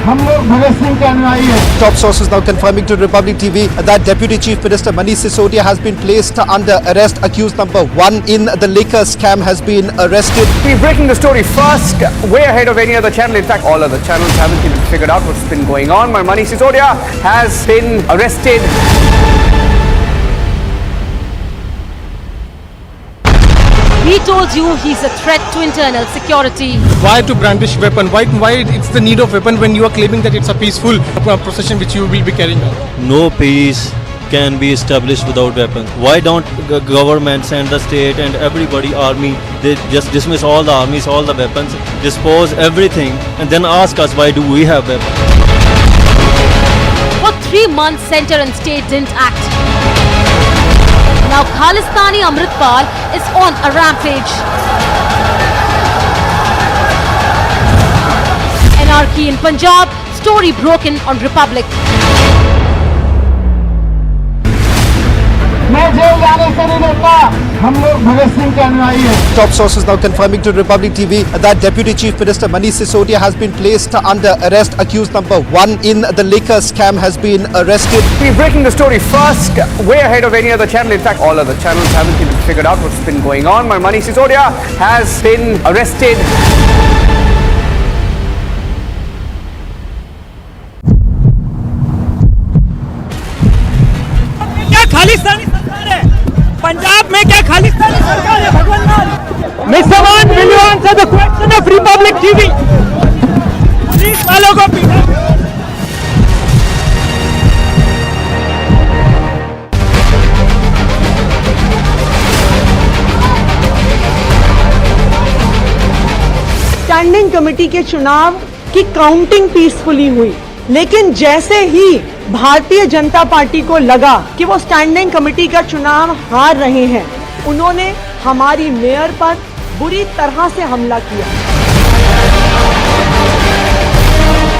हम लोग भगत सिंह के अनुयायी हैं। Top sources now confirming to Republic TV that Deputy Chief Minister Manish Sisodia has been placed under arrest. Accused number 1 in the liquor scam has been arrested. We're breaking the story first, way ahead of any other channel. In fact, all other channels haven't even figured out what's been going on. Manish Sisodia has been arrested. He told you he's a threat to internal security. Why to brandish weapon? Why it's the need of weapon when you are claiming that it's a peaceful procession which you will be carrying out? No peace can be established without weapons. Why don't governments and the state and everybody, army, they just dismiss all the armies, all the weapons, dispose everything, and then ask us why do we have weapons? For 3 months, center and state didn't act. Now Khalistani Amritpal is on a rampage. Anarchy in Punjab, story broken on Republic. मैं jail जाने से नहीं डरता, हम लोग भगत सिंह के अनुयायी हैं। Top sources now confirming to Republic TV that Deputy Chief Minister Manish Sisodia has been placed under arrest. Accused number 1 in the liquor scam has been arrested. We're breaking the story first, way ahead of any other channel. In fact, all other channels haven't even figured out what's been going on. Manish Sisodia has been arrested. क्या खालिस्तानी सरकार है? पंजाब में क्या खालिस्तानी सरकार है? भगवान लाल, Mr. Man, will you answer the question of Republic TV? Police वालों को पीटा। स्टैंडिंग कमेटी के चुनाव की काउंटिंग पीसफुली हुई, लेकिन जैसे ही भारतीय जनता पार्टी को लगा कि वो स्टैंडिंग कमेटी का चुनाव हार रहे हैं, उन्होंने हमारी मेयर पर बुरी तरह से हमला किया।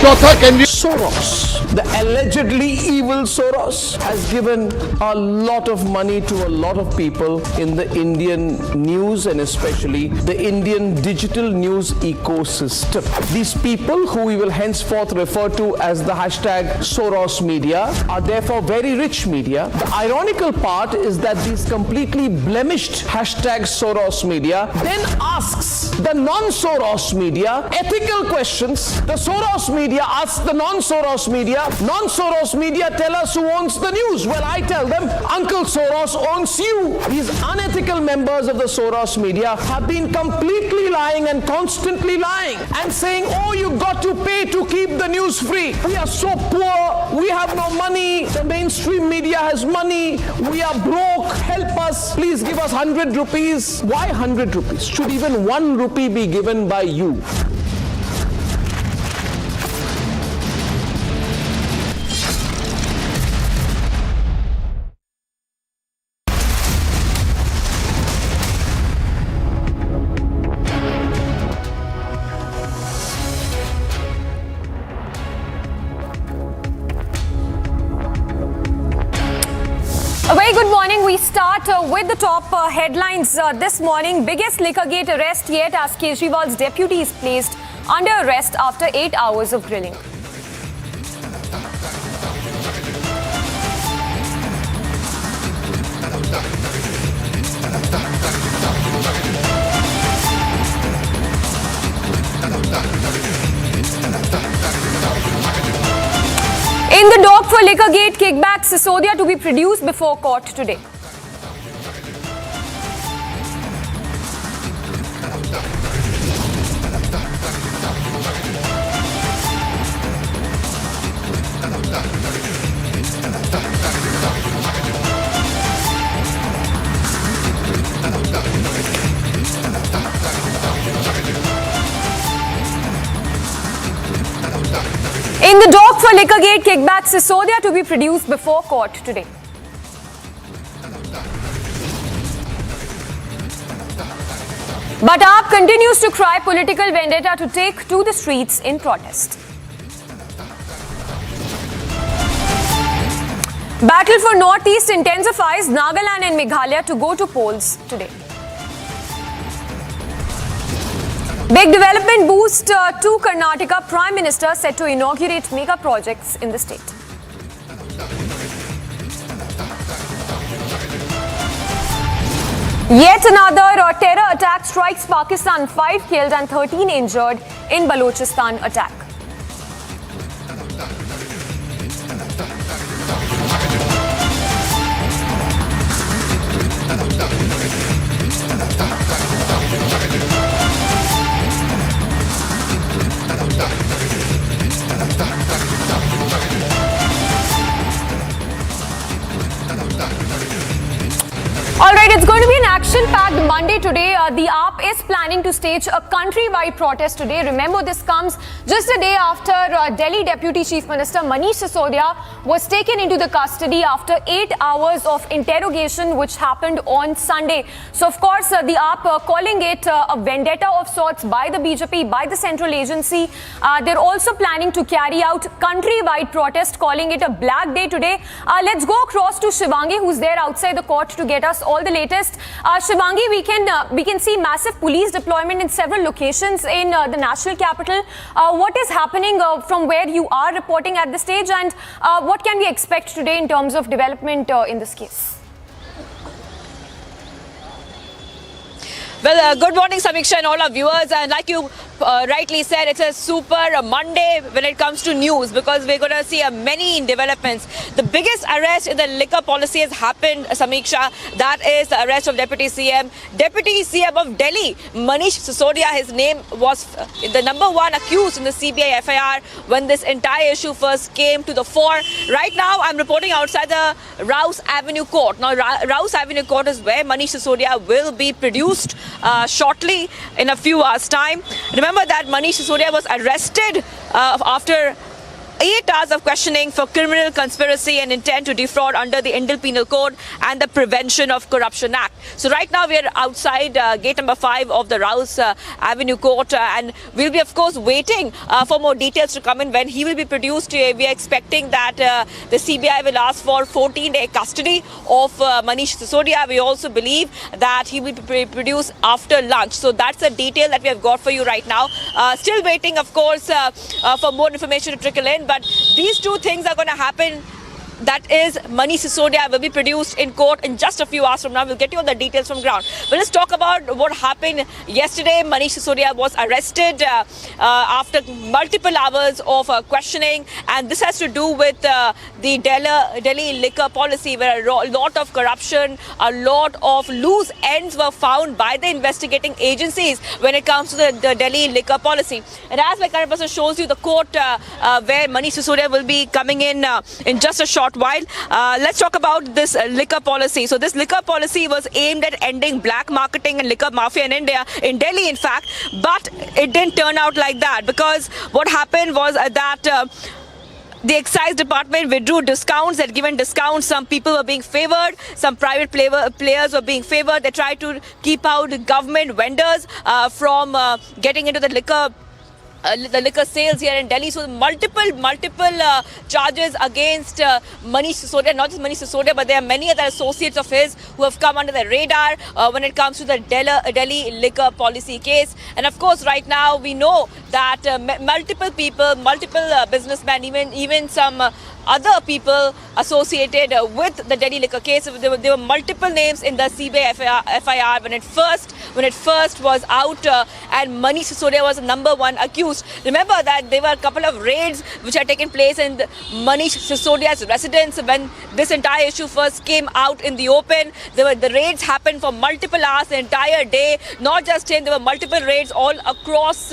चौथा candidate Soros, the allegedly evil Soros, has given a lot of money to a lot of people in the Indian news and especially the Indian digital news ecosystem. These people, who we will henceforth refer to as the hashtag Soros media, are therefore very rich media. The ironical part is that these completely blemished hashtag Soros media then asks the non-Soros media ethical questions. The Soros media asks the non-Soros media, non-Soros media tell us who owns the news. Well, I tell them, Uncle Soros owns you. These unethical members of the Soros media have been completely lying and constantly lying and saying, oh, you got to pay to keep the news free. We are so poor, we have no money, the mainstream media has money, we are broke, help us, please give us 100 rupees. Why 100 rupees? Should even 1 rupee be given by you? A very good morning. We start with the top headlines this morning. Biggest liquorgate arrest yet as Kejriwal's deputy is placed under arrest after 8 hours of grilling. In the dock for liquorgate kickback, Sisodia to be produced before court today. In the dock for liquorgate kickback, Sisodia to be produced before court today. But AAP continues to cry political vendetta to take to the streets in protest. Battle for Northeast intensifies. Nagaland and Meghalaya to go to polls today. Big development boost to Karnataka. Prime Minister set to inaugurate mega projects in the state. Yet another terror attack strikes Pakistan. 5 killed and 13 injured in Balochistan attack. Alright, it's going to be an action-packed Monday today. The AAP is planning to stage a country-wide protest today. Remember, this comes just a day after Delhi Deputy Chief Minister Manish Sisodia was taken into the custody after 8 hours of interrogation which happened on Sunday. So, of course, the AAP calling it a vendetta of sorts by the BJP, by the central agency. They're also planning to carry out country-wide protest, calling it a black day today. Let's go across to Shivangi, who's there outside the court to get us all the latest. Shivangi, we can see massive police deployment in several locations in the national capital. What is happening from where you are reporting at this stage, and what can we expect today in terms of development in this case? Well, good morning, Samiksha, and all our viewers. And like you rightly said, it's a super Monday when it comes to news, because we're going to see many developments. The biggest arrest in the liquor policy has happened, Samiksha. That is the arrest of Deputy CM of Delhi, Manish Sisodia. His name was the #1 accused in the CBI FIR when this entire issue first came to the fore. Right now, I'm reporting outside the Rouse Avenue Court. Now, Rouse Avenue Court is where Manish Sisodia will be produced shortly in a few hours' time. Remember that Manish Sisodia was arrested after 8 hours of questioning for criminal conspiracy and intent to defraud under the Indian Penal Code and the Prevention of Corruption Act. So right now we are outside gate number 5 of the Rouse Avenue Court, and we'll be of course waiting for more details to come in when he will be produced. We are expecting that the CBI will ask for 14-day custody of Manish Sisodia. We also believe that he will be produced after lunch. So that's the detail that we have got for you right now. Still waiting, of course, for more information to trickle in. But these two things are going to happen. That is, Manish Sisodia will be produced in court in just a few hours from now. We'll get you all the details from ground. But let's talk about what happened yesterday. Manish Sisodia was arrested after multiple hours of questioning, and this has to do with the Delhi liquor policy, where a lot of corruption, a lot of loose ends were found by the investigating agencies when it comes to the Delhi liquor policy. And as my current person shows you, the court where Manish Sisodia will be coming in just a short while. Let's talk about this liquor policy. So this liquor policy was aimed at ending black marketing and liquor mafia in India, in Delhi in fact, but it didn't turn out like that, because what happened was that the excise department withdrew discounts. They'd given discounts. Some people were being favored. Some private players were being favored. They tried to keep out government vendors from getting into the liquor sales here in Delhi. So multiple charges against Manish Sisodia. Not just Manish Sisodia, but there are many other associates of his who have come under the radar when it comes to the Delhi liquor policy case. And of course, right now we know that multiple people, multiple businessmen, even some other people associated with the Delhi liquor case. There were multiple names in the CBI FIR when it first was out, and Manish Sisodia was the #1 accused. Remember that there were a couple of raids which had taken place in Manish Sisodia's residence when this entire issue first came out in the open. The raids happened for multiple hours, the entire day. Not just him, there were multiple raids all across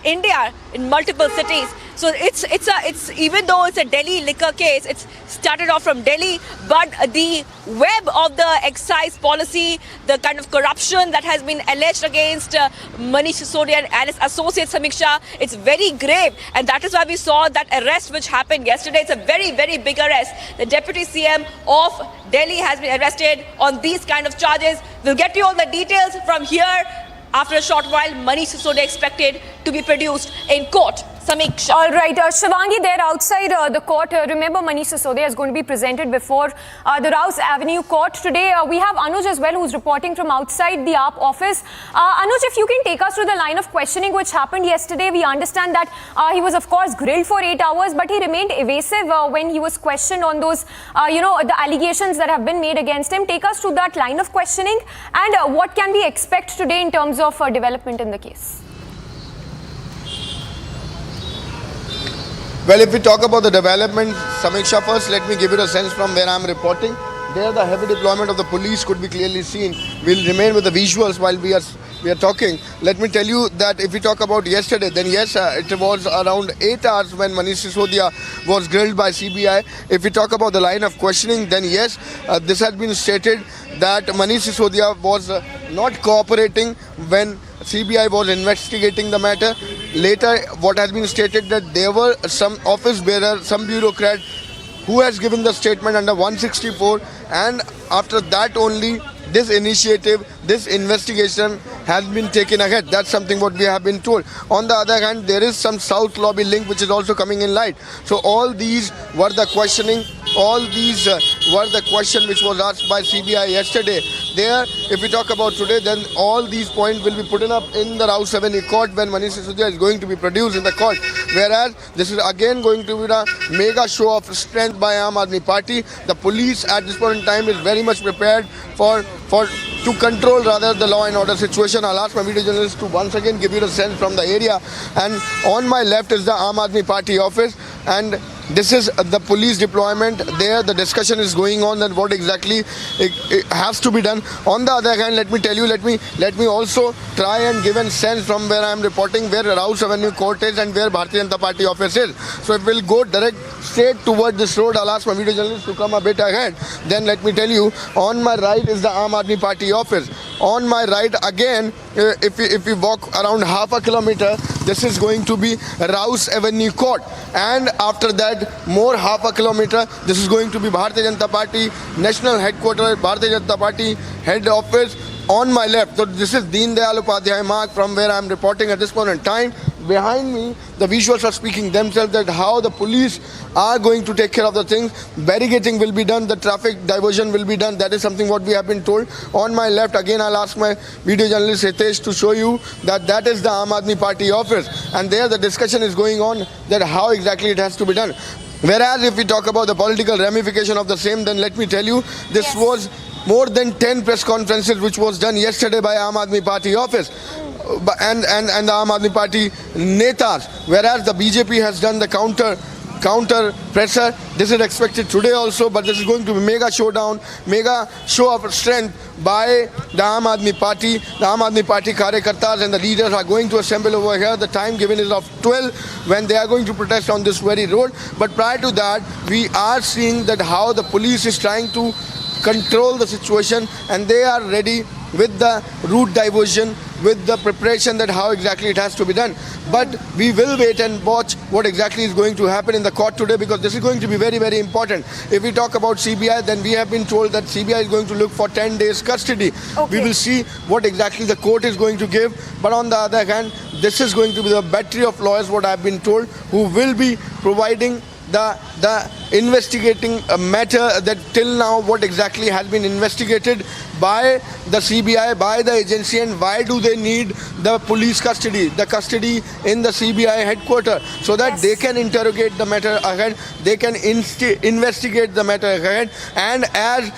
India in multiple cities. So it's even though it's a Delhi liquor case, it's started off from Delhi, but the web of the excise policy, the kind of corruption that has been alleged against Manish Sisodia and his associates, Samiksha, it's very grave, and that is why we saw that arrest which happened yesterday. It's a very, very big arrest. The Deputy CM of Delhi has been arrested on these kind of charges. We'll get you all the details from here. After a short while, Manish Sisodia expected to be produced in court. Samiksha. All right, Shivangi, there outside the court. Remember, Manish Sisodia is going to be presented before the Rouse Avenue court. Today, we have Anuj as well, who's reporting from outside the AAP office. Anuj, if you can take us through the line of questioning which happened yesterday. We understand that he was, of course, grilled for 8 hours, but he remained evasive when he was questioned on those, the allegations that have been made against him. Take us through that line of questioning and what can we expect today in terms of development in the case. Well, if we talk about the development, Samiksha, first let me give you a sense from where I am reporting. There the heavy deployment of the police could be clearly seen. We'll remain with the visuals while we are talking. Let me tell you that if we talk about yesterday, then yes, it was around 8 hours when Manish Sisodia was grilled by CBI. If we talk about the line of questioning, then yes, this has been stated that Manish Sisodia was not cooperating when CBI was investigating the matter. Later, what has been stated that there were some office bearer, some bureaucrat who has given the statement under 164, and after that only this initiative, this investigation has been taken ahead. That's something what we have been told. On the other hand, there is some South Lobby link which is also coming in light. So all these were the questioning, all these were the question which was asked by CBI yesterday. There, if we talk about today, then all these points will be put up in the Rouse Avenue court when Manish Sisodia is going to be produced in the court. Whereas this is again going to be a mega show of strength by Aam Aadmi Party. The police at this point in time is very much prepared to control rather the law and order situation. I'll ask my video journalist to once again give you a sense from the area. And on my left is the Aam Aadmi Party office, and this is the police deployment. There the discussion is going on that what exactly it has to be done. On the other hand, let me tell you, let me also try and give a sense from where I am reporting where Rouse Avenue court is and where Bharatiya Janata Party office is. So if we'll go straight towards this road, I'll ask my video journalist to come a bit ahead. Then let me tell you, on my right is the Aam Aadmi Party office. On my right again, if we walk around half a kilometer, this is going to be Rouse Avenue court, and after that more half a kilometer, this is going to be Bharatiya Janata Party national headquarters, Bharatiya Janata Party head office. On my left, so this is Deen Dayal Upadhyay Marg from where I am reporting at this point in time. Behind me, the visuals are speaking themselves that how the police are going to take care of the things. Barricading will be done, the traffic diversion will be done. That is something what we have been told. On my left, again, I'll ask my video journalist Hitesh to show you that is the Aam Aadmi Party office. And there the discussion is going on that how exactly it has to be done. Whereas if we talk about the political ramification of the same, then let me tell you, this was more than 10 press conferences which was done yesterday by Aam Aadmi Party office and the Aam Aadmi Party netas, whereas the BJP has done the counter pressure. This is expected today also, but this is going to be mega showdown, mega show of strength by the Aam Aadmi Party. The Aam Aadmi Party karyakartas and the leaders are going to assemble over here. The time given is of 12 when they are going to protest on this very road. But prior to that, we are seeing that how the police is trying to control the situation, and they are ready with the route diversion, with the preparation that how exactly it has to be done. But we will wait and watch what exactly is going to happen in the court today, because this is going to be very, very important. If we talk about CBI, then we have been told that CBI is going to look for 10 days custody. We will see what exactly the court is going to give. But on the other hand, this is going to be the battery of lawyers, what I have been told, who will be providing the investigating matter that till now what exactly has been investigated by the CBI, by the agency, and why do they need the police custody, the custody in the CBI headquarters, so that they can interrogate the matter ahead, they can investigate the matter ahead. And as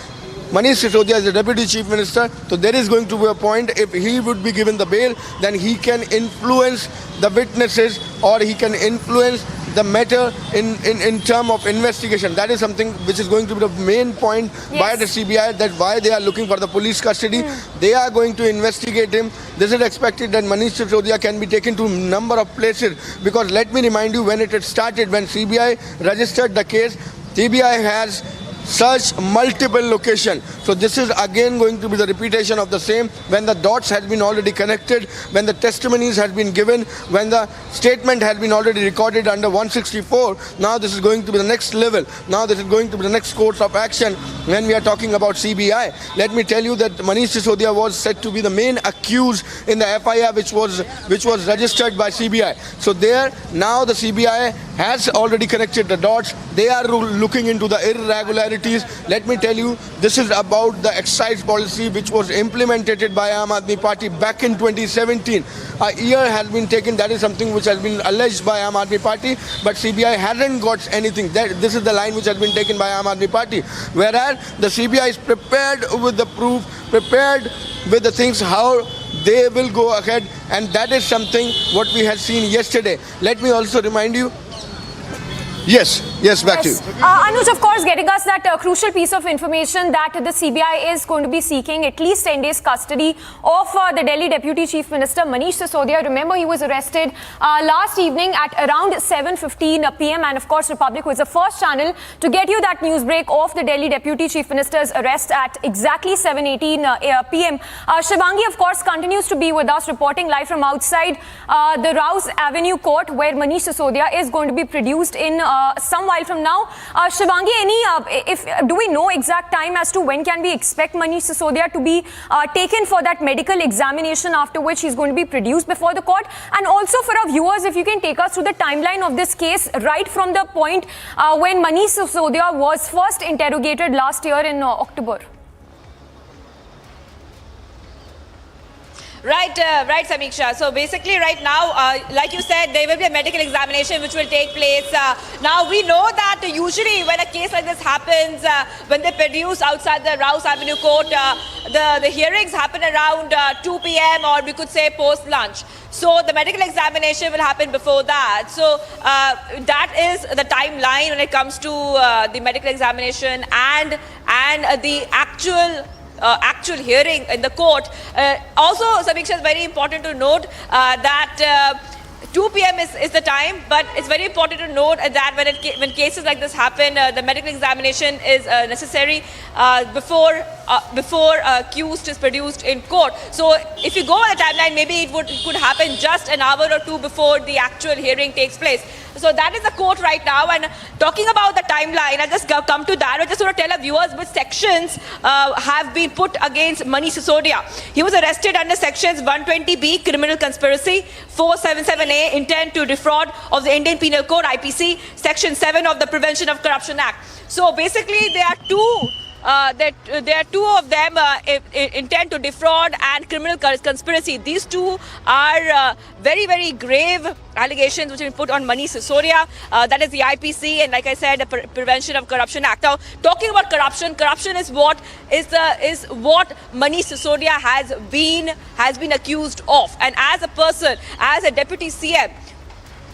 Manish Sisodia is the Deputy Chief Minister, so there is going to be a point, if he would be given the bail, then he can influence the witnesses, or he can influence the matter in term of investigation. That is something which is going to be the main point by the CBI, that why they are looking for the police custody. They are going to investigate him. This is expected that Manish Sisodia can be taken to a number of places, because let me remind you, when it had started, when CBI registered the case, CBI has such multiple location. So this is again going to be the repetition of the same. When the dots has been already connected, when the testimonies has been given, when the statement has been already recorded under 164, now this is going to be the next level. Now this is going to be the next course of action when we are talking about CBI. Let me tell you that Manish Sisodia was said to be the main accused in the FIR which was registered by CBI. So there now the CBI has already connected the dots. They are looking into the irregularities. Let me tell you, this is about the excise policy which was implemented by Aam Aadmi Party back in 2017. A year has been taken. That is something which has been alleged by Aam Aadmi Party, but CBI hasn't got anything. This is the line which has been taken by Aam Aadmi Party. Whereas the CBI is prepared with the proof, prepared with the things how they will go ahead, and that is something what we had seen yesterday. Let me also remind you. Yes, back to you. Anuj, of course, getting us that crucial piece of information that the CBI is going to be seeking at least 10 days custody of the Delhi Deputy Chief Minister Manish Sisodia. Remember, he was arrested last evening at around 7:15 p.m. And of course, Republic was the first channel to get you that news break of the Delhi Deputy Chief Minister's arrest at exactly 7:18 p.m. Shivangi, of course, continues to be with us, reporting live from outside the Rouse Avenue Court, where Manish Sisodia is going to be produced in some while from now. Shivangi, do we know exact time as to when can we expect Manish Sisodia to be taken for that medical examination, after which he's going to be produced before the court? And also for our viewers, if you can take us through the timeline of this case right from the point when Manish Sisodia was first interrogated last year in October. Right, Samiksha. So basically right now, like you said, there will be a medical examination which will take place. Now we know that usually when a case like this happens, when they produce outside the Rouse Avenue Court, the hearings happen around 2 p.m. or we could say post-lunch. So the medical examination will happen before that. So that is the timeline when it comes to the medical examination and the actual hearing in the court. Also, Samiksha, is very important to note that 2 p.m. is the time, but it's very important to note that when cases like this happen, the medical examination is necessary before accused is produced in court. So if you go on the timeline, maybe it could happen just an hour or two before the actual hearing takes place. So that is the court right now. And talking about the timeline, I'll just come to that. I just want to tell our viewers which sections have been put against Manish Sisodia. He was arrested under sections 120B, criminal conspiracy, 477A, intent to defraud of the Indian Penal Code, IPC, section 7 of the Prevention of Corruption Act. So basically there are two of them, intent to defraud and criminal conspiracy. These two are very, very grave allegations which have been put on Manish Sisodia. That is the IPC and, like I said, the Prevention of Corruption Act. Now, talking about corruption is what Manish Sisodia has been accused of. And as a person, as a deputy CM,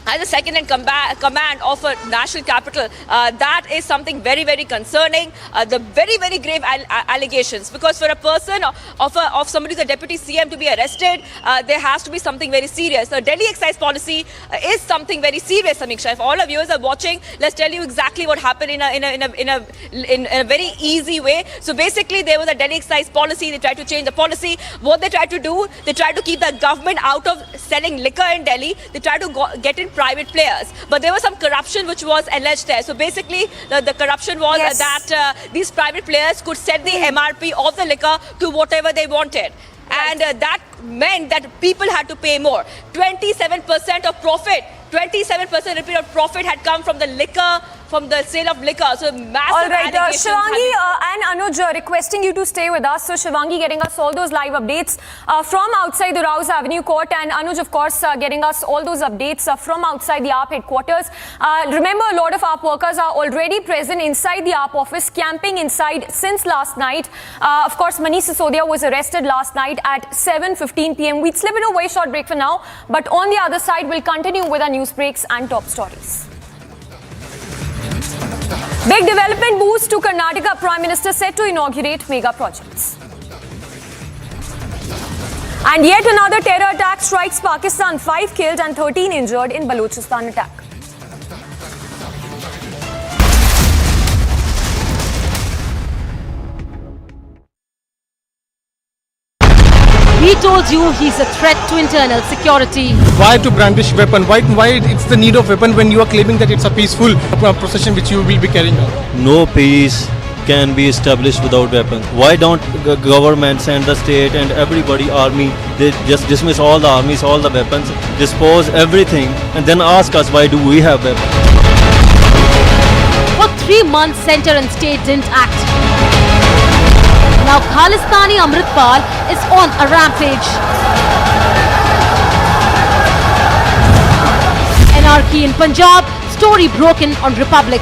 as a second in command of a national capital, that is something very, very concerning. The very, very grave allegations, because for a person of somebody who's a deputy CM to be arrested, there has to be something very serious. The Delhi excise policy is something very serious, Samiksha. If all our viewers are watching, let's tell you exactly what happened in a very easy way. So basically, there was a Delhi excise policy. They tried to change the policy. What they tried to do, they tried to keep the government out of selling liquor in Delhi. They tried to get in private players, but there was some corruption which was alleged there. So basically the corruption was that these private players could set the MRP of the liquor to whatever they wanted. And that meant that people had to pay more. 27% of profit, 27% repeat of profit had come from the liquor, from the sale of liquor. So massive. All right, Shivangi and Anuj, requesting you to stay with us. So Shivangi getting us all those live updates from outside the Rouse Avenue Court, and Anuj, of course, getting us all those updates from outside the AAP headquarters. Remember, a lot of AAP workers are already present inside the AAP office, camping inside since last night. Of course, Manish Sisodia was arrested last night at 7:15 p.m. We'd slip in a very short break for now, but on the other side, we'll continue with our news breaks and top stories. Big development boost to Karnataka. Prime Minister set to inaugurate mega projects. And yet another terror attack strikes Pakistan. 5 killed and 13 injured in Balochistan attack. told you he's a threat to internal security. Why to brandish weapon? Why it's the need of weapon when you are claiming that it's a peaceful procession which you will be carrying out? No peace can be established without weapons. Why don't governments and the state and everybody, army, they just dismiss all the armies, all the weapons, dispose everything, and then ask us why do we have weapons? For 3 months, center and state didn't act. Now Khalistani Amritpal is on a rampage. Anarchy in Punjab, story broken on Republic.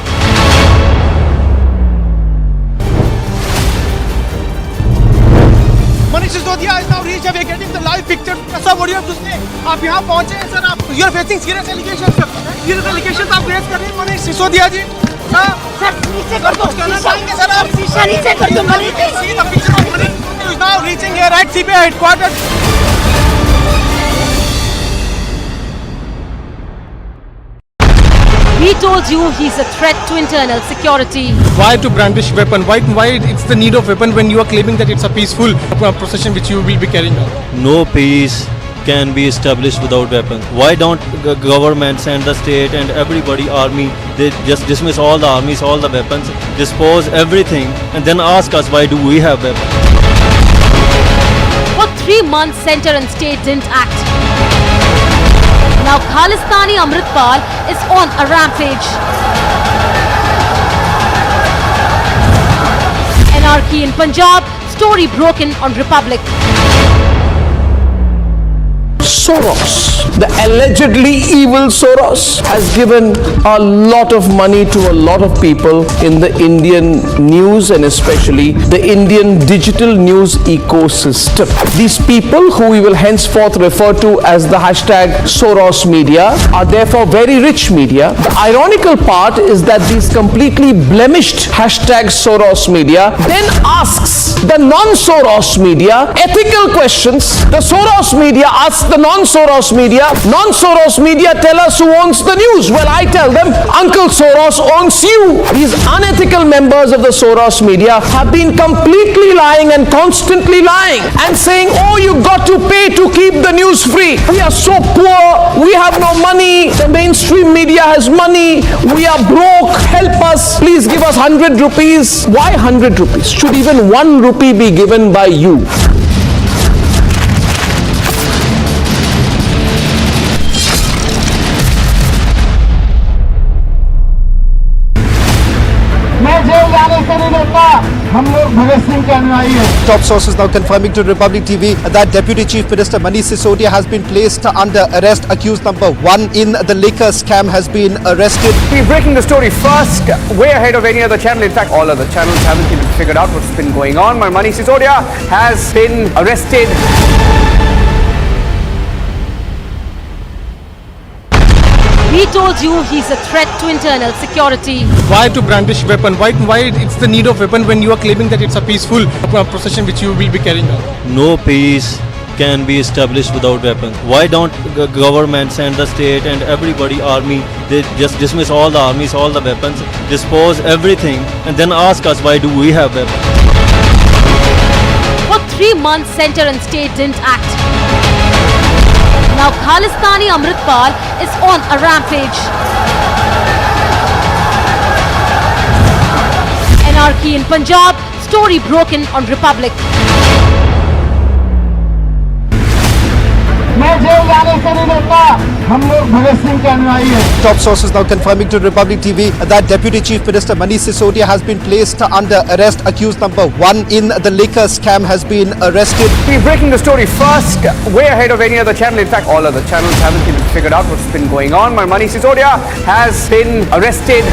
Manish Sisodia is now reached. We are getting the live picture. Sir what do you have to say? आप यहाँ पहुँचे हैं sir, आप you are facing serious allegations sir. Serious allegations आप face कर रहे हैं मनीष सिसोदिया जी. Sir नीचे कर दो. कहना चाहेंगे सर आप? नीचे कर दो Manish. See the picture of Manish is now reaching here at CBI headquarters. He told you he's a threat to internal security. Why to brandish weapon? Why it's the need of weapon when you are claiming that it's a peaceful procession which you will be carrying out? No peace can be established without weapons. Why don't governments and the state and everybody, army, they just dismiss all the armies, all the weapons, dispose everything, and then ask us why do we have weapons? For 3 months, center and state didn't act. Now Khalistani Amritpal is on a rampage. Anarchy in Punjab, story broken on Republic. Soros, the allegedly evil Soros, has given a lot of money to a lot of people in the Indian news and especially the Indian digital news ecosystem. These people, who we will henceforth refer to as the hashtag Soros media, are therefore very rich media. The ironical part is that these completely blemished hashtag Soros media then asks the non-Soros media ethical questions. The Soros media asks the non-Soros media tell us who owns the news. Well, I tell them Uncle Soros owns you. These unethical members of the Soros media have been completely lying and constantly lying and saying, oh, you got to pay to keep the news free. We are so poor, we have no money, the mainstream media has money, we are broke, help us, please give us 100 rupees. Why 100 rupees? Should even 1 rupee be given by you? Top sources now confirming to Republic TV that Deputy Chief Minister Manish Sisodia has been placed under arrest. Accused number 1 in the liquor scam has been arrested. We're breaking the story first, way ahead of any other channel. In fact, all other channels haven't even figured out what's been going on. Manish Sisodia has been arrested. He told you he's a threat to internal security. Why to brandish weapon? Why it's the need of weapon when you are claiming that it's a peaceful procession which you will be carrying out? No peace can be established without weapons. Why don't governments and the state and everybody, army, they just dismiss all the armies, all the weapons, dispose everything, and then ask us why do we have weapons? For 3 months, center and state didn't act. Now Khalistani Amritpal is on a rampage. Anarchy in Punjab, story broken on Republic. Top sources now confirming to Republic TV that Deputy Chief Minister Manish Sisodia has been placed under arrest. Accused number 1 in the liquor scam has been arrested. We're breaking the story first, way ahead of any other channel. In fact, all other channels haven't even figured out what's been going on. Manish Sisodia has been arrested.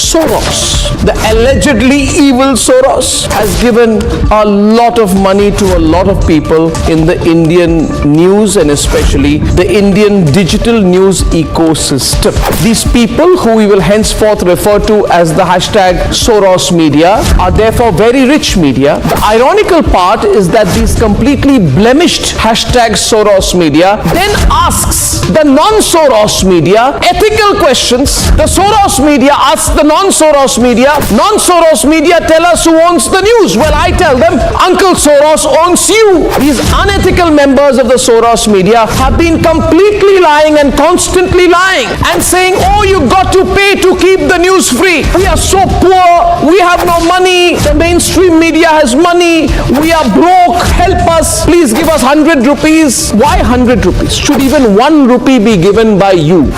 Soros, the allegedly evil Soros, has given a lot of money to a lot of people in the Indian news and especially the Indian digital news ecosystem. These people, who we will henceforth refer to as the hashtag Soros media, are therefore very rich media. The ironical part is that these completely blemished hashtag Soros media then asks the non-Soros media ethical questions. The Soros media asks the non-Soros media. Non-Soros media tell us who owns the news. Well, I tell them, Uncle Soros owns you. These unethical members of the Soros media have been completely lying and constantly lying and saying, oh, you got to pay to keep the news free. We are so poor. We have no money. The mainstream media has money. We are broke. Help us. Please give us 100 rupees. Why 100 rupees? Should even 1 rupee be given by you?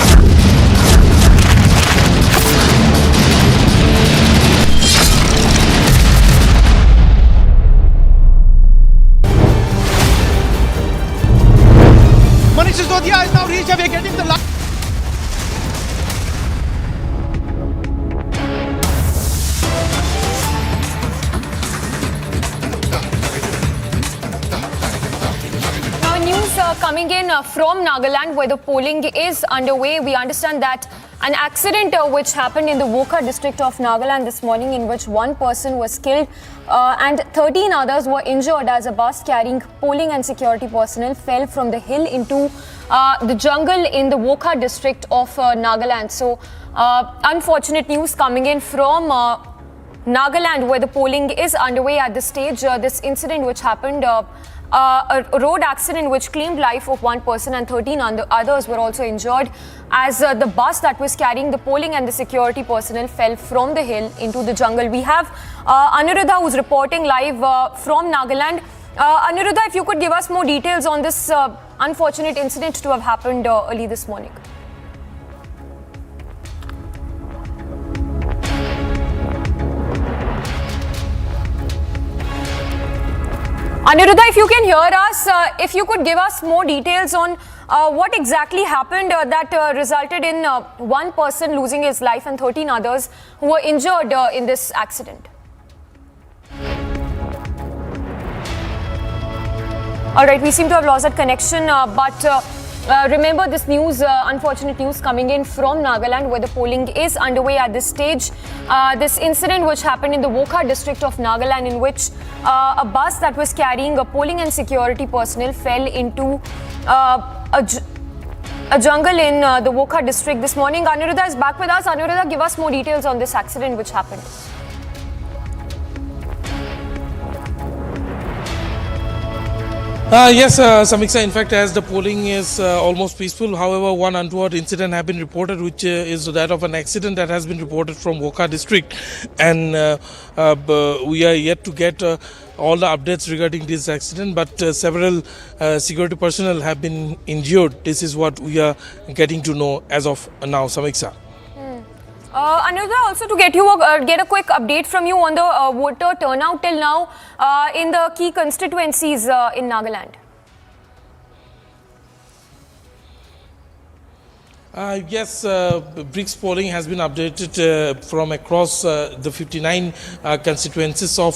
Manish Sisodia is now reached. We are getting the last. News coming in from Nagaland, where the polling is underway. We understand that an accident which happened in the Wokha district of Nagaland this morning, in which one person was killed and 13 others were injured as a bus carrying polling and security personnel fell from the hill into the jungle in the Wokha district of Nagaland. So, unfortunate news coming in from Nagaland, where the polling is underway at this stage. This incident which happened, a road accident which claimed life of one person and 13 others were also injured as the bus that was carrying the polling and the security personnel fell from the hill into the jungle. We have Anuradha, who's reporting live from Nagaland. Anuradha, if you could give us more details on this unfortunate incident to have happened early this morning. Anuradha, if you can hear us, if you could give us more details on what exactly happened that resulted in one person losing his life and 13 others who were injured in this accident. All right, we seem to have lost that connection, but remember this news, unfortunate news coming in from Nagaland, where the polling is underway at this stage. This incident which happened in the Wokha district of Nagaland, in which a bus that was carrying a polling and security personnel fell into a jungle in the Wokha district this morning. Anuradha is back with us. Anuradha, give us more details on this accident which happened. Yes, Samiksha, in fact, as the polling is almost peaceful, however, one untoward incident has been reported, which is that of an accident that has been reported from Wokha district, and we are yet to get all the updates regarding this accident, but several security personnel have been injured. This is what we are getting to know as of now, Samiksha. Anuradha, also to get a quick update from you on the voter turnout till now in the key constituencies in Nagaland. Yes, BRICS polling has been updated from across the 59 constituencies of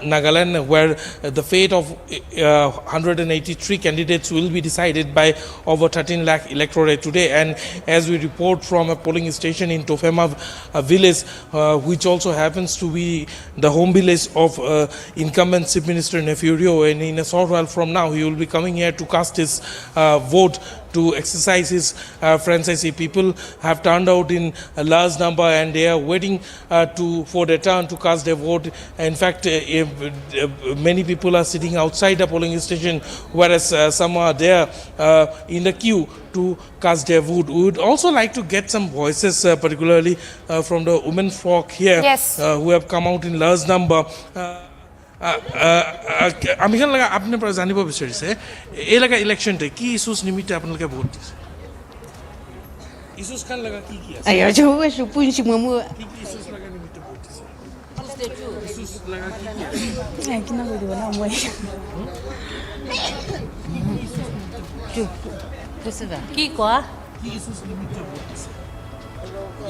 Nagaland, where the fate of 183 candidates will be decided by over 13 lakh electorate today. And as we report from a polling station in Kohima village, which also happens to be the home village of incumbent Chief Minister Nefurio, and in a short while from now he will be coming here to cast his vote to exercise his franchisee. People have turned out in a large number and they are waiting for their turn to cast their vote. In fact, many people are sitting outside the polling station, whereas some are there in the queue to cast their vote. We would also like to get some voices, particularly from the women folk here, yes, who have come out in large number. আমি খান লগা আপোনাৰ পৰা জানিব বিচাৰিছে এই লগা ইলেকশ্যনতে কি issues নিমিত্তে আপোনালোকে ভোট দিছে ইস্যুজ খান লগা কি আছে আয়া জো সুপুন সিমমু কি ইস্যুজ লগা নিমিত্তে ভোট দিছে ইস্যুজ লগা কি আছে কিনা কৰি দিব না মই কি কোৱা কি ইস্যুজ নিমিত্তে ভোট দিছে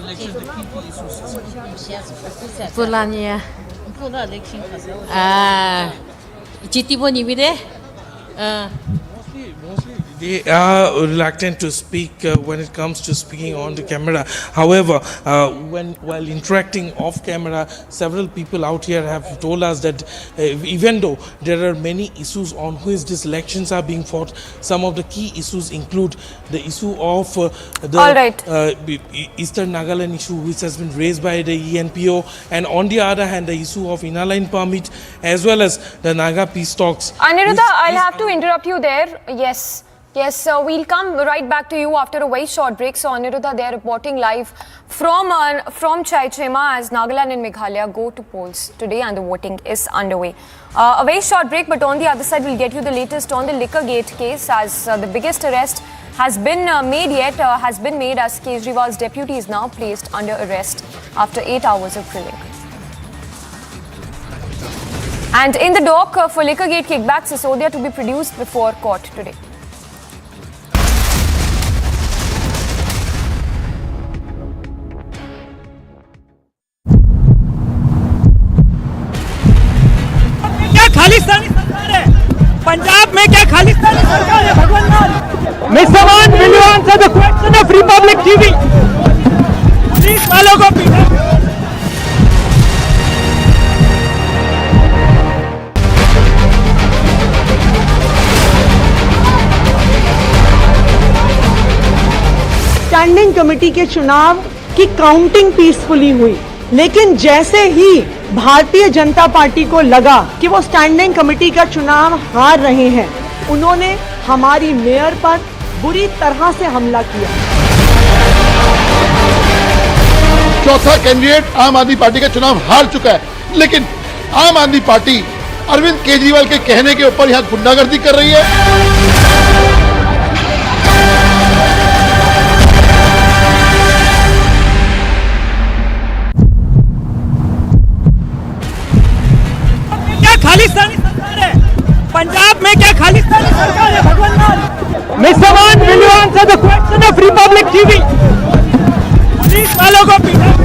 ইলেকশ্যনতে কি ইস্যুজ আছে পুলানিয়া জিতিব নিবিৰে mostly They are reluctant to speak when it comes to speaking on the camera. However, while interacting off camera, several people out here have told us that even though there are many issues on which these elections are being fought, some of the key issues include the issue of the Eastern Nagaland issue, which has been raised by the ENPO, and on the other hand, the issue of inner line permit, as well as the Naga peace talks. Aniruddha, I'll have to interrupt you there. Yes. Yes, we'll come right back to you after a very short break. So, Aniruddha, they are reporting live from Chaichema as Nagaland and Meghalaya go to polls today and the voting is underway. A very short break, but on the other side, we'll get you the latest on the Liquorgate case as the biggest arrest has been made as Kejriwal's deputy is now placed under arrest after 8 hours of grilling. And in the dock for Liquorgate kickbacks, Sisodia to be produced before court today. Khalistani सरकार है पंजाब में क्या खालिस्तानी सरकार है भगवान लाल Mr. Man, will you answer the question of Republic TV? Police वालों को पीटा स्टैंडिंग कमेटी के चुनाव की काउंटिंग पीसफुली हुई, लेकिन जैसे ही भारतीय जनता पार्टी को लगा कि वो स्टैंडिंग कमेटी का चुनाव हार रहे हैं, उन्होंने हमारी मेयर पर बुरी तरह से हमला किया। चौथा कैंडिडेट आम आदमी पार्टी का चुनाव हार चुका है, लेकिन आम आदमी पार्टी अरविंद केजरीवाल के कहने के ऊपर यहां गुंडागर्दी कर रही है। खालिस्तानी सरकार है पंजाब में क्या खालिस्तानी सरकार है भगवान लाल Mr. Man, will you answer the question of Republic TV? Police वालों को पीटा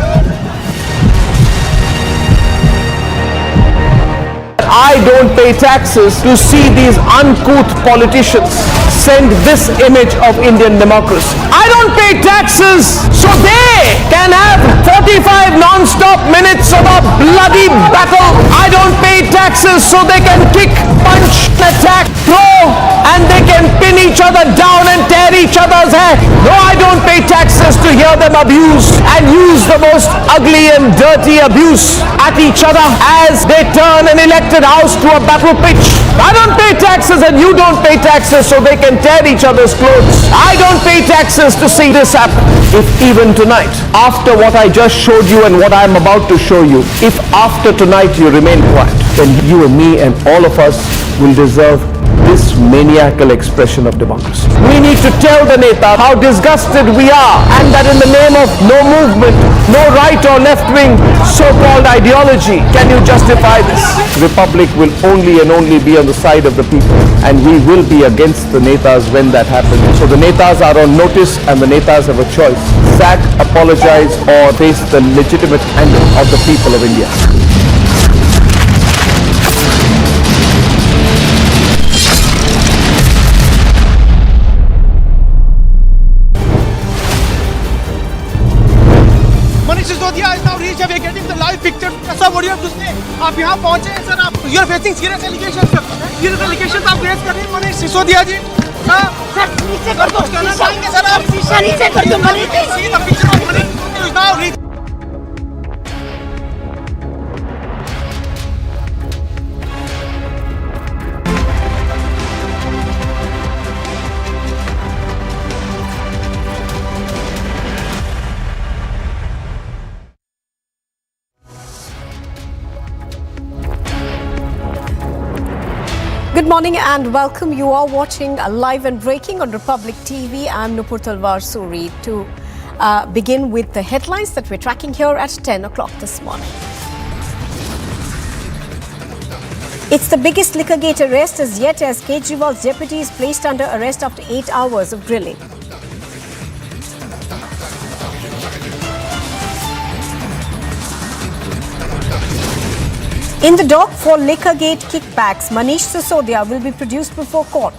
I don't pay taxes to see these uncouth politicians send this image of Indian democracy. I don't pay taxes so they can have 45 non-stop minutes of a bloody battle. I don't pay taxes so they can kick, punch, attack, throw, and they can pin each other down and tear each other's hair. No, I don't pay taxes to hear them abuse and use the most ugly and dirty abuse at each other as they turn an elected house to a battle pitch. I don't pay taxes and you don't pay taxes so they can tear each other's clothes. I don't pay taxes to see this happen. If even tonight, after what I just showed you and what I am about to show you, if after tonight you remain quiet, then you and me and all of us will deserve this maniacal expression of democracy. We need to tell the Neta how disgusted we are and that in the name of no movement, no right or left wing so-called ideology, can you justify this? Republic will only and only be on the side of the people and we will be against the Netas when that happens. So the Netas are on notice and the Netas have a choice. Sack, apologize or face the legitimate anger of the people of India. Sisodia is now reached. We are getting the live picture. Sir, what do you have to say? आप यहाँ पहुँचे हैं sir, आप you are facing serious allegations. Serious allegations आप raise कर रहे हैं मनीष सिसोदिया जी. Sir नीचे कर दो. सर आप शीशा नीचे कर दो Manish. See the picture of Manish Sisodia is now reached. Good morning and welcome. You are watching Live and Breaking on Republic TV. I'm Nupur Talwar Suri. To begin with the headlines that we're tracking here at 10 o'clock this morning. It's the biggest Liquorgate arrest as yet as Kejriwal's deputy is placed under arrest after 8 hours of grilling. In the dock for Liquorgate kickbacks, Manish Sisodia will be produced before court.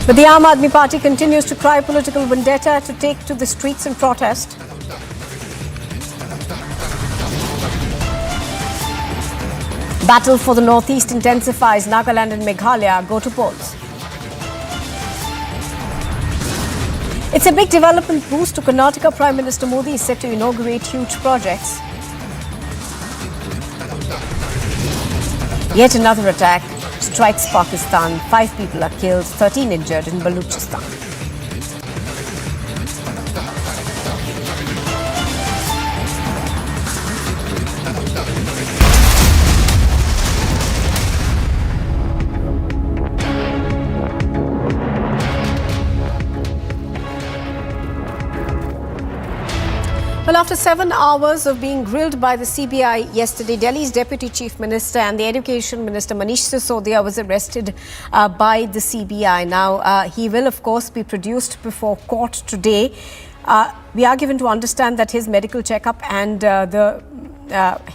But the Aam Aadmi Party continues to cry political vendetta to take to the streets in protest. Battle for the Northeast intensifies. Nagaland and Meghalaya go to polls. It's a big development boost to Karnataka. Prime Minister Modi is set to inaugurate huge projects. Yet another attack strikes Pakistan. 5 people are killed, 13 injured in Baluchistan. Well, after 7 hours of being grilled by the CBI yesterday, Delhi's Deputy Chief Minister and the Education Minister Manish Sisodia was arrested by the CBI. Now, he will, of course, be produced before court today. We are given to understand that his medical checkup and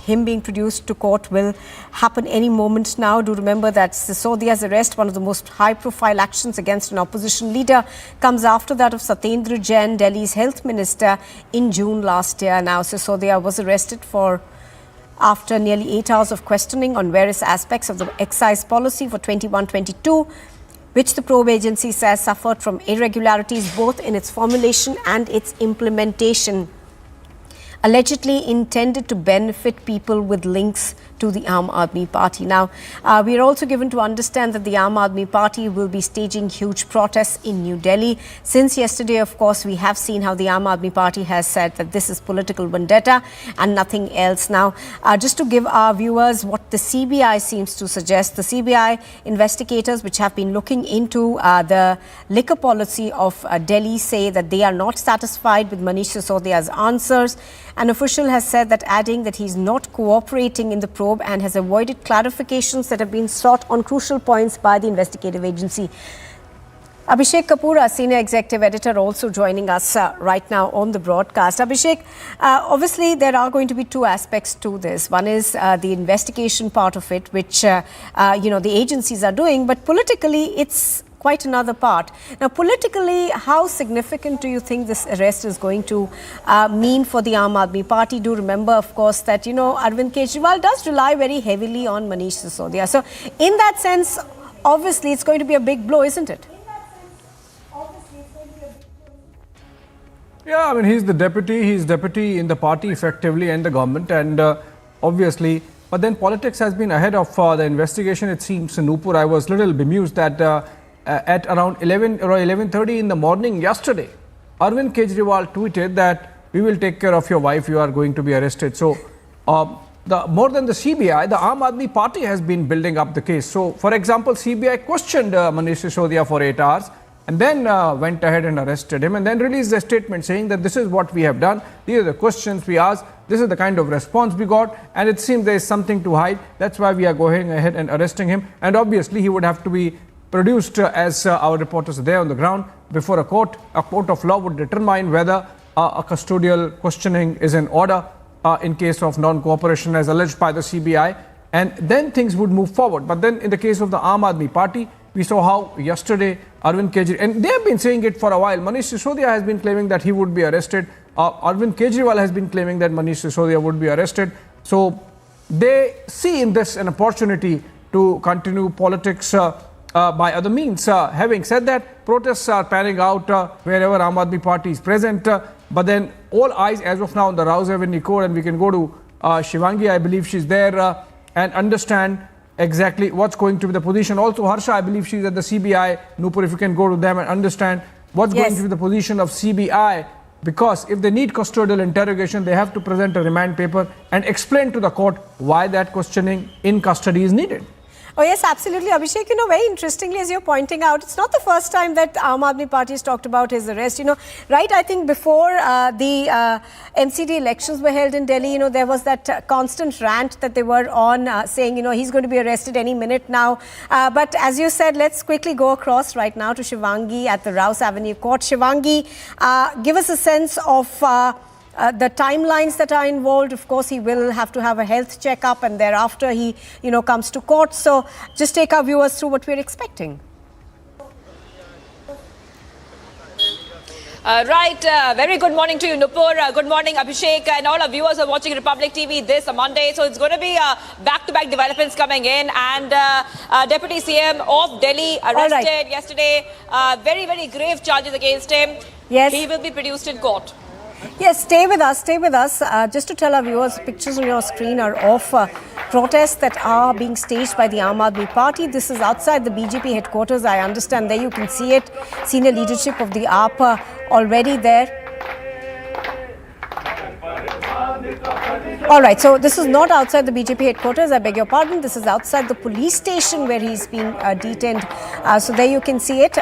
him being produced to court will happen any moment now. Do remember that Sisodia's arrest, one of the most high-profile actions against an opposition leader, comes after that of Satyendra Jain, Delhi's health minister, in June last year. Now, Sisodia was arrested after nearly 8 hours of questioning on various aspects of the excise policy for 21-22, which the probe agency says suffered from irregularities both in its formulation and its implementation, allegedly intended to benefit people with links to the Aam Aadmi Party. Now, we are also given to understand that the Aam Aadmi Party will be staging huge protests in New Delhi. Since yesterday, of course, we have seen how the Aam Aadmi Party has said that this is political vendetta and nothing else. Now, just to give our viewers what the CBI seems to suggest, the CBI investigators which have been looking into the liquor policy of Delhi say that they are not satisfied with Manish Sisodia's answers. An official has said that, adding that he's not cooperating in the probe and has avoided clarifications that have been sought on crucial points by the investigative agency. Abhishek Kapoor, our senior executive editor, also joining us right now on the broadcast. Abhishek, obviously there are going to be 2 aspects to this. One is the investigation part of it, which the agencies are doing, but politically it's quite another part. Now, politically, how significant do you think this arrest is going to mean for the Aam Aadmi Party? Do remember, of course, that, Arvind Kejriwal does rely very heavily on Manish Sisodia. So, in that sense, obviously, it's going to be a big blow, isn't it? Yeah, I mean, he's deputy in the party effectively and the government, and obviously, but then politics has been ahead of the investigation, it seems. In Nupur, I was a little bemused that at around 11 or 11:30 in the morning yesterday, Arvind Kejriwal tweeted that we will take care of your wife, you are going to be arrested. So, more than the CBI, the Aam Aadmi Party has been building up the case. So, for example, CBI questioned Manish Sisodia for 8 hours and then went ahead and arrested him and then released a statement saying that this is what we have done, these are the questions we asked, this is the kind of response we got, and it seems there is something to hide. That's why we are going ahead and arresting him, and obviously he would have to be produced, as our reporters are there on the ground, before a court. A court of law would determine whether a custodial questioning is in order in case of non-cooperation as alleged by the CBI, and then things would move forward. But then in the case of the Aam Aadmi Party, we saw how yesterday Arvind Kejriwal, and they have been saying it for a while, Manish Sisodia has been claiming that he would be arrested. Arvind Kejriwal has been claiming that Manish Sisodia would be arrested. So they see in this an opportunity to continue politics by other means. Having said that, protests are panning out wherever Aam Aadmi Party is present, but then all eyes as of now on the Rouse Avenue Court, and we can go to Shivangi, I believe she's there, and understand exactly what's going to be the position. Also, Harsha, I believe she's at the CBI. Nupur, if you can go to them and understand what's going to be the position of CBI, because if they need custodial interrogation, they have to present a remand paper and explain to the court why that questioning in custody is needed. Oh yes, absolutely, Abhishek. Very interestingly, as you're pointing out, it's not the first time that Aam Aadmi Party has talked about his arrest. Right, I think before the MCD elections were held in Delhi, there was that constant rant that they were on saying, he's going to be arrested any minute now. But as you said, let's quickly go across right now to Shivangi at the Rouse Avenue Court. Shivangi, give us a sense of the timelines that are involved. Of course, he will have to have a health checkup, and thereafter he, comes to court. So just take our viewers through what we're expecting. Very good morning to you, Nupur. Good morning, Abhishek, and all our viewers are watching Republic TV this Monday. So it's going to be back-to-back developments coming in, and Deputy CM of Delhi arrested yesterday. Very, very grave charges against him. Yes. He will be produced in court. Yes, stay with us, stay with us. Just to tell our viewers, pictures on your screen are of protests that are being staged by the Aam Aadmi Party. This is outside the BJP headquarters. I understand there you can see it. Senior leadership of the AAP already there. All right, so this is not outside the BJP headquarters, I beg your pardon. This is outside the police station where he's been detained. So there you can see it.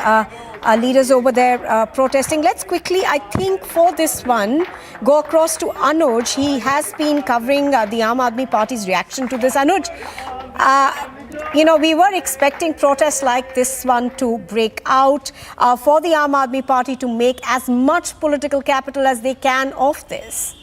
Leaders over there protesting. Let's quickly, I think for this one, go across to Anuj. He has been covering the Aam Aadmi Party's reaction to this. Anuj, you know, we were expecting protests like this one to break out for the Aam Aadmi Party to make as much political capital as they can of this.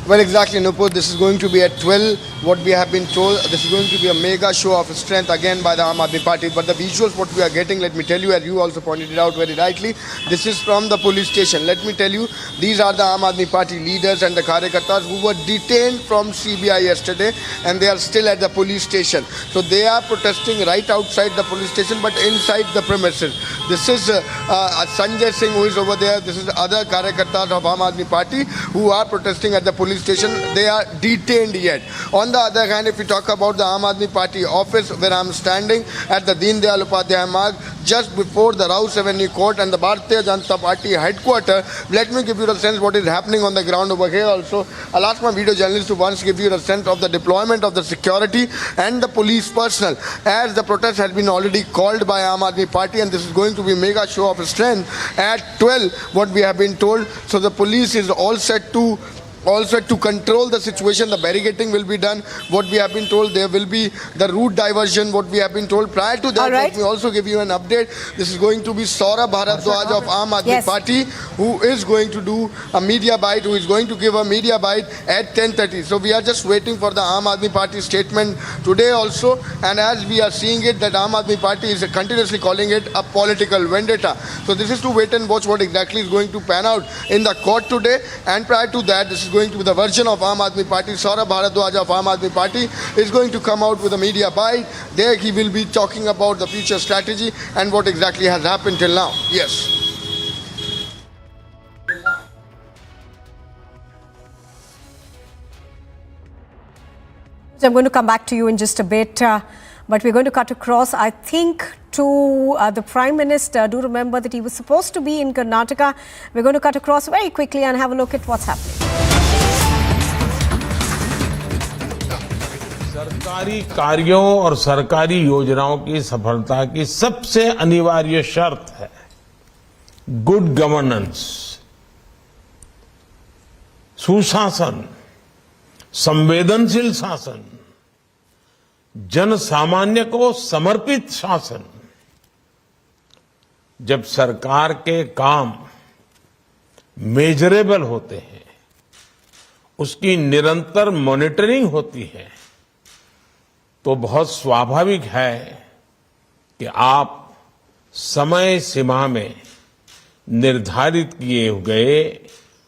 Well, exactly, Nupur. This is going to be at 12, what we have been told. This is going to be a mega show of strength again by the Aam Aadmi Party. But the visuals, what we are getting, let me tell you, as you also pointed it out very rightly, this is from the police station. Let me tell you, these are the Aam Aadmi Party leaders and the Karyakartas who were detained from CBI yesterday, and they are still at the police station. So they are protesting right outside the police station, but inside the premises. This is Sanjay Singh who is over there. This is other Karyakartas of Aam Aadmi Party who are protesting at the police station. They are detained yet. On the other hand, if we talk about the Aam Aadmi Party office where I am standing at the Deen Dayal Upadhyaya Marg, just before the Rouse Avenue Court and the Bharatiya Janata Party headquarters, let me give you a sense what is happening on the ground over here also. I'll ask my video journalist to once give you a sense of the deployment of the security and the police personnel, as the protest has been already called by Aam Aadmi Party, and this is going to be a mega show of strength at 12, what we have been told. So the police is all set to control the situation. The barricading will be done. What we have been told, there will be the route diversion, what we have been told. Prior to that, let me also give you an update. This is going to be Saurabh Bharadwaj of Aam Aadmi Party, who is going to do a media bite, who is going to give a media bite at 10:30. So we are just waiting for the Aam Aadmi Party statement today also. And as we are seeing it, that Aam Aadmi Party is continuously calling it a political vendetta. So this is to wait and watch what exactly is going to pan out in the court today. And prior to that, this is going to be the version of Aam Aadmi Party. Saurabh Bharadwaj of Aam Aadmi Party is going to come out with a media bite. There he will be talking about the future strategy and what exactly has happened till now. Yes. I'm going to come back to you in just a bit, but we're going to cut across, I think, to the Prime Minister. Do remember that he was supposed to be in Karnataka. We're going to cut across very quickly and have a look at what's happening. सरकारी कार्यों और सरकारी योजनाओं की सफलता की सबसे अनिवार्य शर्त है गुड गवर्नेंस, सुशासन, संवेदनशील शासन, जन सामान्य को समर्पित शासन। जब सरकार के काम मेजरेबल होते हैं, उसकी निरंतर मॉनिटरिंग होती है, तो बहुत स्वाभाविक है कि आप समय सीमा में निर्धारित किए गए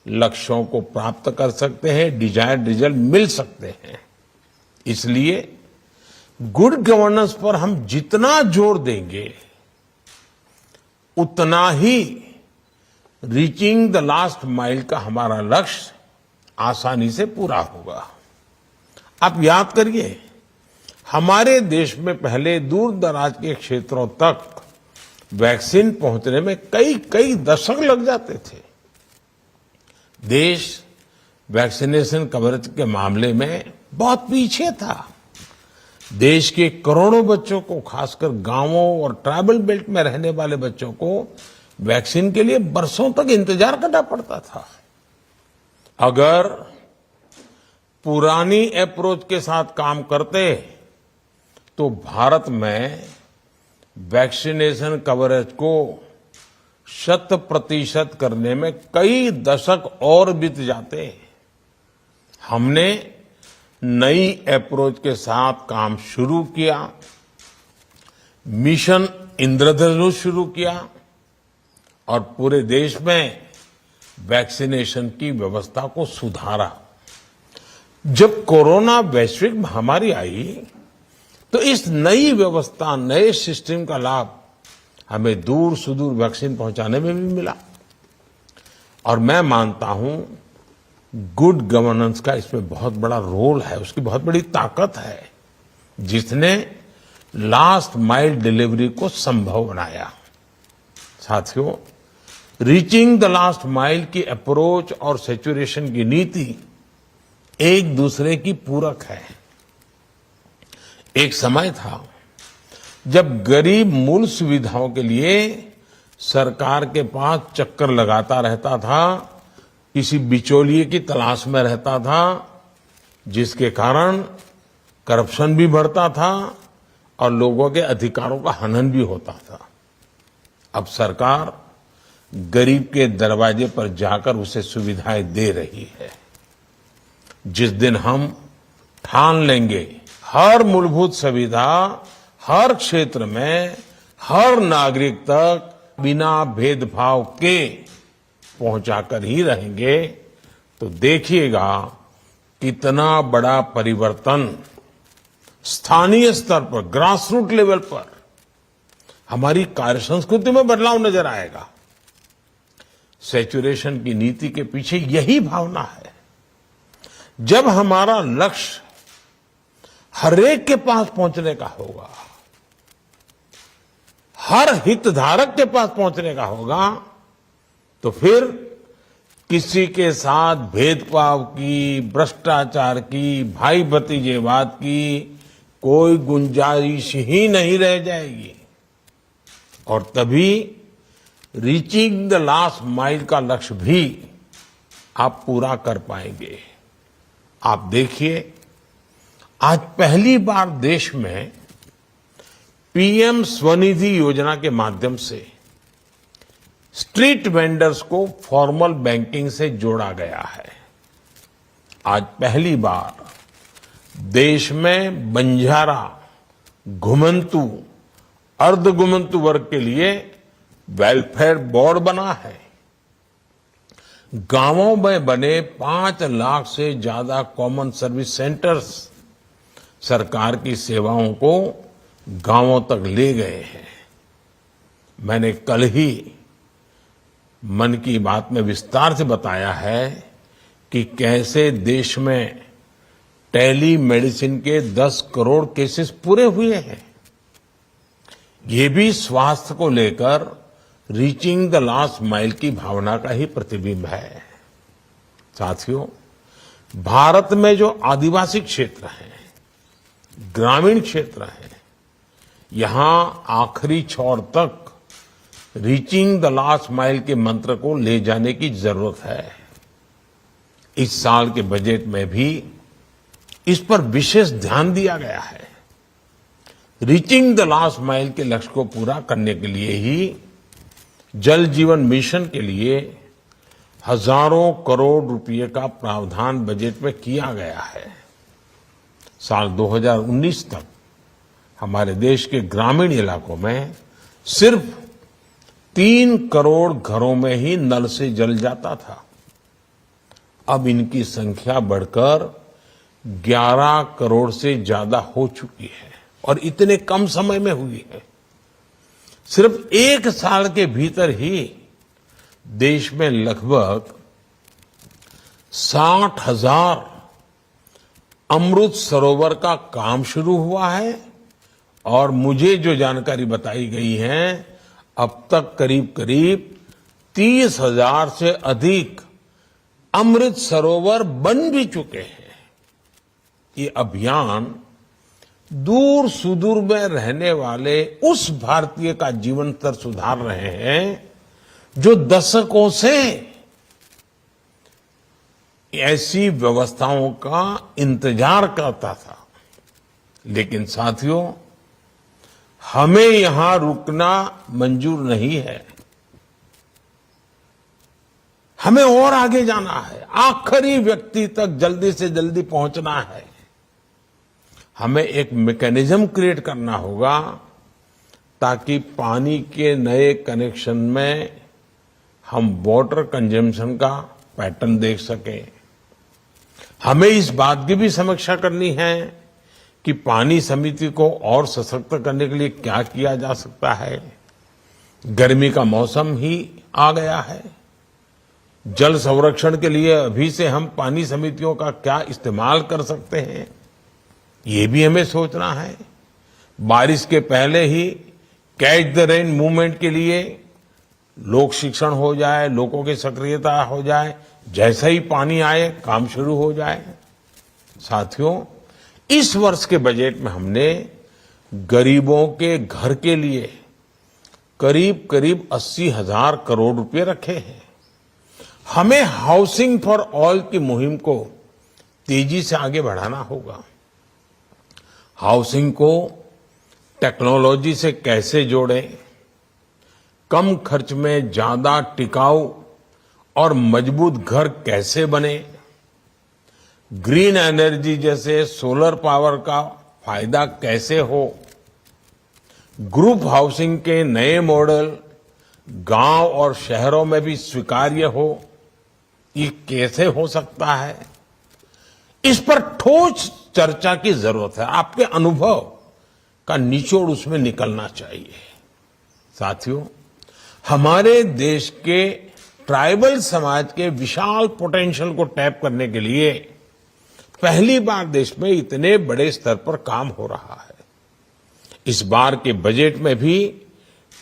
लक्ष्यों को प्राप्त कर सकते हैं, डिजायर्ड रिजल्ट मिल सकते हैं। इसलिए गुड गवर्नेंस पर हम जितना जोर देंगे, उतना ही रीचिंग द लास्ट माइल का हमारा लक्ष्य आसानी से पूरा होगा। आप याद करिए, हमारे देश में पहले दूर दराज के क्षेत्रों तक वैक्सीन पहुंचने में कई दशक लग जाते थे। देश वैक्सीनेशन कवरेज के मामले में बहुत पीछे था। देश के करोड़ों बच्चों को, खासकर गांवों और ट्राइबल बेल्ट में रहने वाले बच्चों को वैक्सीन के लिए बरसों तक इंतजार करना पड़ता था। अगर पुरानी अप्रोच के साथ काम करते तो भारत में वैक्सीनेशन कवरेज को 100% करने में कई दशक और बीत जाते। हमने नई अप्रोच के साथ काम शुरू किया। मिशन इंद्रधनुष शुरू किया और पूरे देश में वैक्सीनेशन की व्यवस्था को सुधारा। जब कोरोना वैश्विक महामारी आई तो इस नई व्यवस्था, नए सिस्टम का लाभ हमें दूर सुदूर वैक्सीन पहुंचाने में भी मिला। और मैं मानता हूं गुड गवर्नेंस का इसमें बहुत बड़ा रोल है, उसकी बहुत बड़ी ताकत है, जिसने लास्ट माइल डिलीवरी को संभव बनाया। साथियों, रीचिंग द लास्ट माइल की अप्रोच और सैचुरेशन की नीति एक दूसरे की पूरक है। एक समय था जब गरीब मूल सुविधाओं के लिए सरकार के पास चक्कर लगाता रहता था, किसी बिचौलिए की तलाश में रहता था, जिसके कारण करप्शन भी बढ़ता था और लोगों के अधिकारों का हनन भी होता था। अब सरकार गरीब के दरवाजे पर जाकर उसे सुविधाएं दे रही है। जिस दिन हम ठान लेंगे हर मूलभूत सुविधा हर क्षेत्र में हर नागरिक तक बिना भेदभाव के पहुंचाकर ही रहेंगे, तो देखिएगा कितना बड़ा परिवर्तन स्थानीय स्तर पर, ग्रासरूट लेवल पर हमारी कार्य संस्कृति में बदलाव नजर आएगा। सैचुरेशन की नीति के पीछे यही भावना है। जब हमारा लक्ष्य हरेक के पास पहुंचने का होगा, हर हितधारक के पास पहुंचने का होगा, तो फिर किसी के साथ भेदभाव की, भ्रष्टाचार की, भाई भतीजेवाद की कोई गुंजाइश ही नहीं रह जाएगी। और तभी रीचिंग द लास्ट माइल का लक्ष्य भी आप पूरा कर पाएंगे। आप देखिए, आज पहली बार देश में पीएम स्वनिधि योजना के माध्यम से स्ट्रीट वेंडर्स को फॉर्मल बैंकिंग से जोड़ा गया है। आज पहली बार देश में बंजारा, घुमंतु, अर्धघुमंतु वर्ग के लिए वेलफेयर बोर्ड बना है। गांवों में बने 5 लाख से ज्यादा कॉमन सर्विस सेंटर्स सरकार की सेवाओं को गांवों तक ले गए हैं। मैंने कल ही मन की बात में विस्तार से बताया है कि कैसे देश में टेली मेडिसिन के 10 करोड़ केसेस पूरे हुए हैं। ये भी स्वास्थ्य को लेकर रीचिंग द लास्ट माइल की भावना का ही प्रतिबिंब है। साथियों, भारत में जो आदिवासी क्षेत्र हैं, ग्रामीण क्षेत्र हैं, यहां आखिरी छोर तक रीचिंग द लास्ट माइल के मंत्र को ले जाने की जरूरत है। इस साल के बजट में भी इस पर विशेष ध्यान दिया गया है। रीचिंग द लास्ट माइल के लक्ष्य को पूरा करने के लिए ही जल जीवन मिशन के लिए हजारों करोड़ रुपए का प्रावधान बजट में किया गया है। साल 2019 तक हमारे देश के ग्रामीण इलाकों में सिर्फ 3 करोड़ घरों में ही नल से जल जाता था। अब इनकी संख्या बढ़कर 11 करोड़ से ज्यादा हो चुकी है और इतने कम समय में हुई है। सिर्फ 1 साल के भीतर ही देश में लगभग 60,000 अमृत सरोवर का काम शुरू हुआ है और मुझे जो जानकारी बताई गई है, अब तक करीब करीब 30,000 से अधिक अमृत सरोवर बन भी चुके हैं। ये अभियान दूर सुदूर में रहने वाले उस भारतीय का जीवन स्तर सुधार रहे हैं जो दशकों से ऐसी व्यवस्थाओं का इंतजार करता था। लेकिन साथियों, हमें यहां रुकना मंजूर नहीं है। हमें और आगे जाना है, आखिरी व्यक्ति तक जल्दी से जल्दी पहुंचना है। हमें एक मैकेनिज्म क्रिएट करना होगा ताकि पानी के नए कनेक्शन में हम वाटर कंजम्पशन का पैटर्न देख सकें। हमें इस बात की भी समीक्षा करनी है कि पानी समिति को और सशक्त करने के लिए क्या किया जा सकता है। गर्मी का मौसम ही आ गया है। जल संरक्षण के लिए अभी से हम पानी समितियों का क्या इस्तेमाल कर सकते हैं, ये भी हमें सोचना है। बारिश के पहले ही कैच द रेन मूवमेंट के लिए लोक शिक्षण हो जाए, लोगों की सक्रियता हो जाए, जैसा ही पानी आए काम शुरू हो जाए। साथियों, इस वर्ष के बजट में हमने गरीबों के घर के लिए करीब करीब 80,000 करोड़ रुपए रखे हैं। हमें हाउसिंग फॉर ऑल की मुहिम को तेजी से आगे बढ़ाना होगा। हाउसिंग को टेक्नोलॉजी से कैसे जोड़ें, कम खर्च में ज्यादा टिकाऊ और मजबूत घर कैसे बने, ग्रीन एनर्जी जैसे सोलर पावर का फायदा कैसे हो, ग्रुप हाउसिंग के नए मॉडल गांव और शहरों में भी स्वीकार्य हो, ये कैसे हो सकता है, इस पर ठोस चर्चा की जरूरत है। आपके अनुभव का निचोड़ उसमें निकलना चाहिए। साथियों, हमारे देश के ट्राइबल समाज के विशाल पोटेंशियल को टैप करने के लिए पहली बार देश में इतने बड़े स्तर पर काम हो रहा है। इस बार के बजट में भी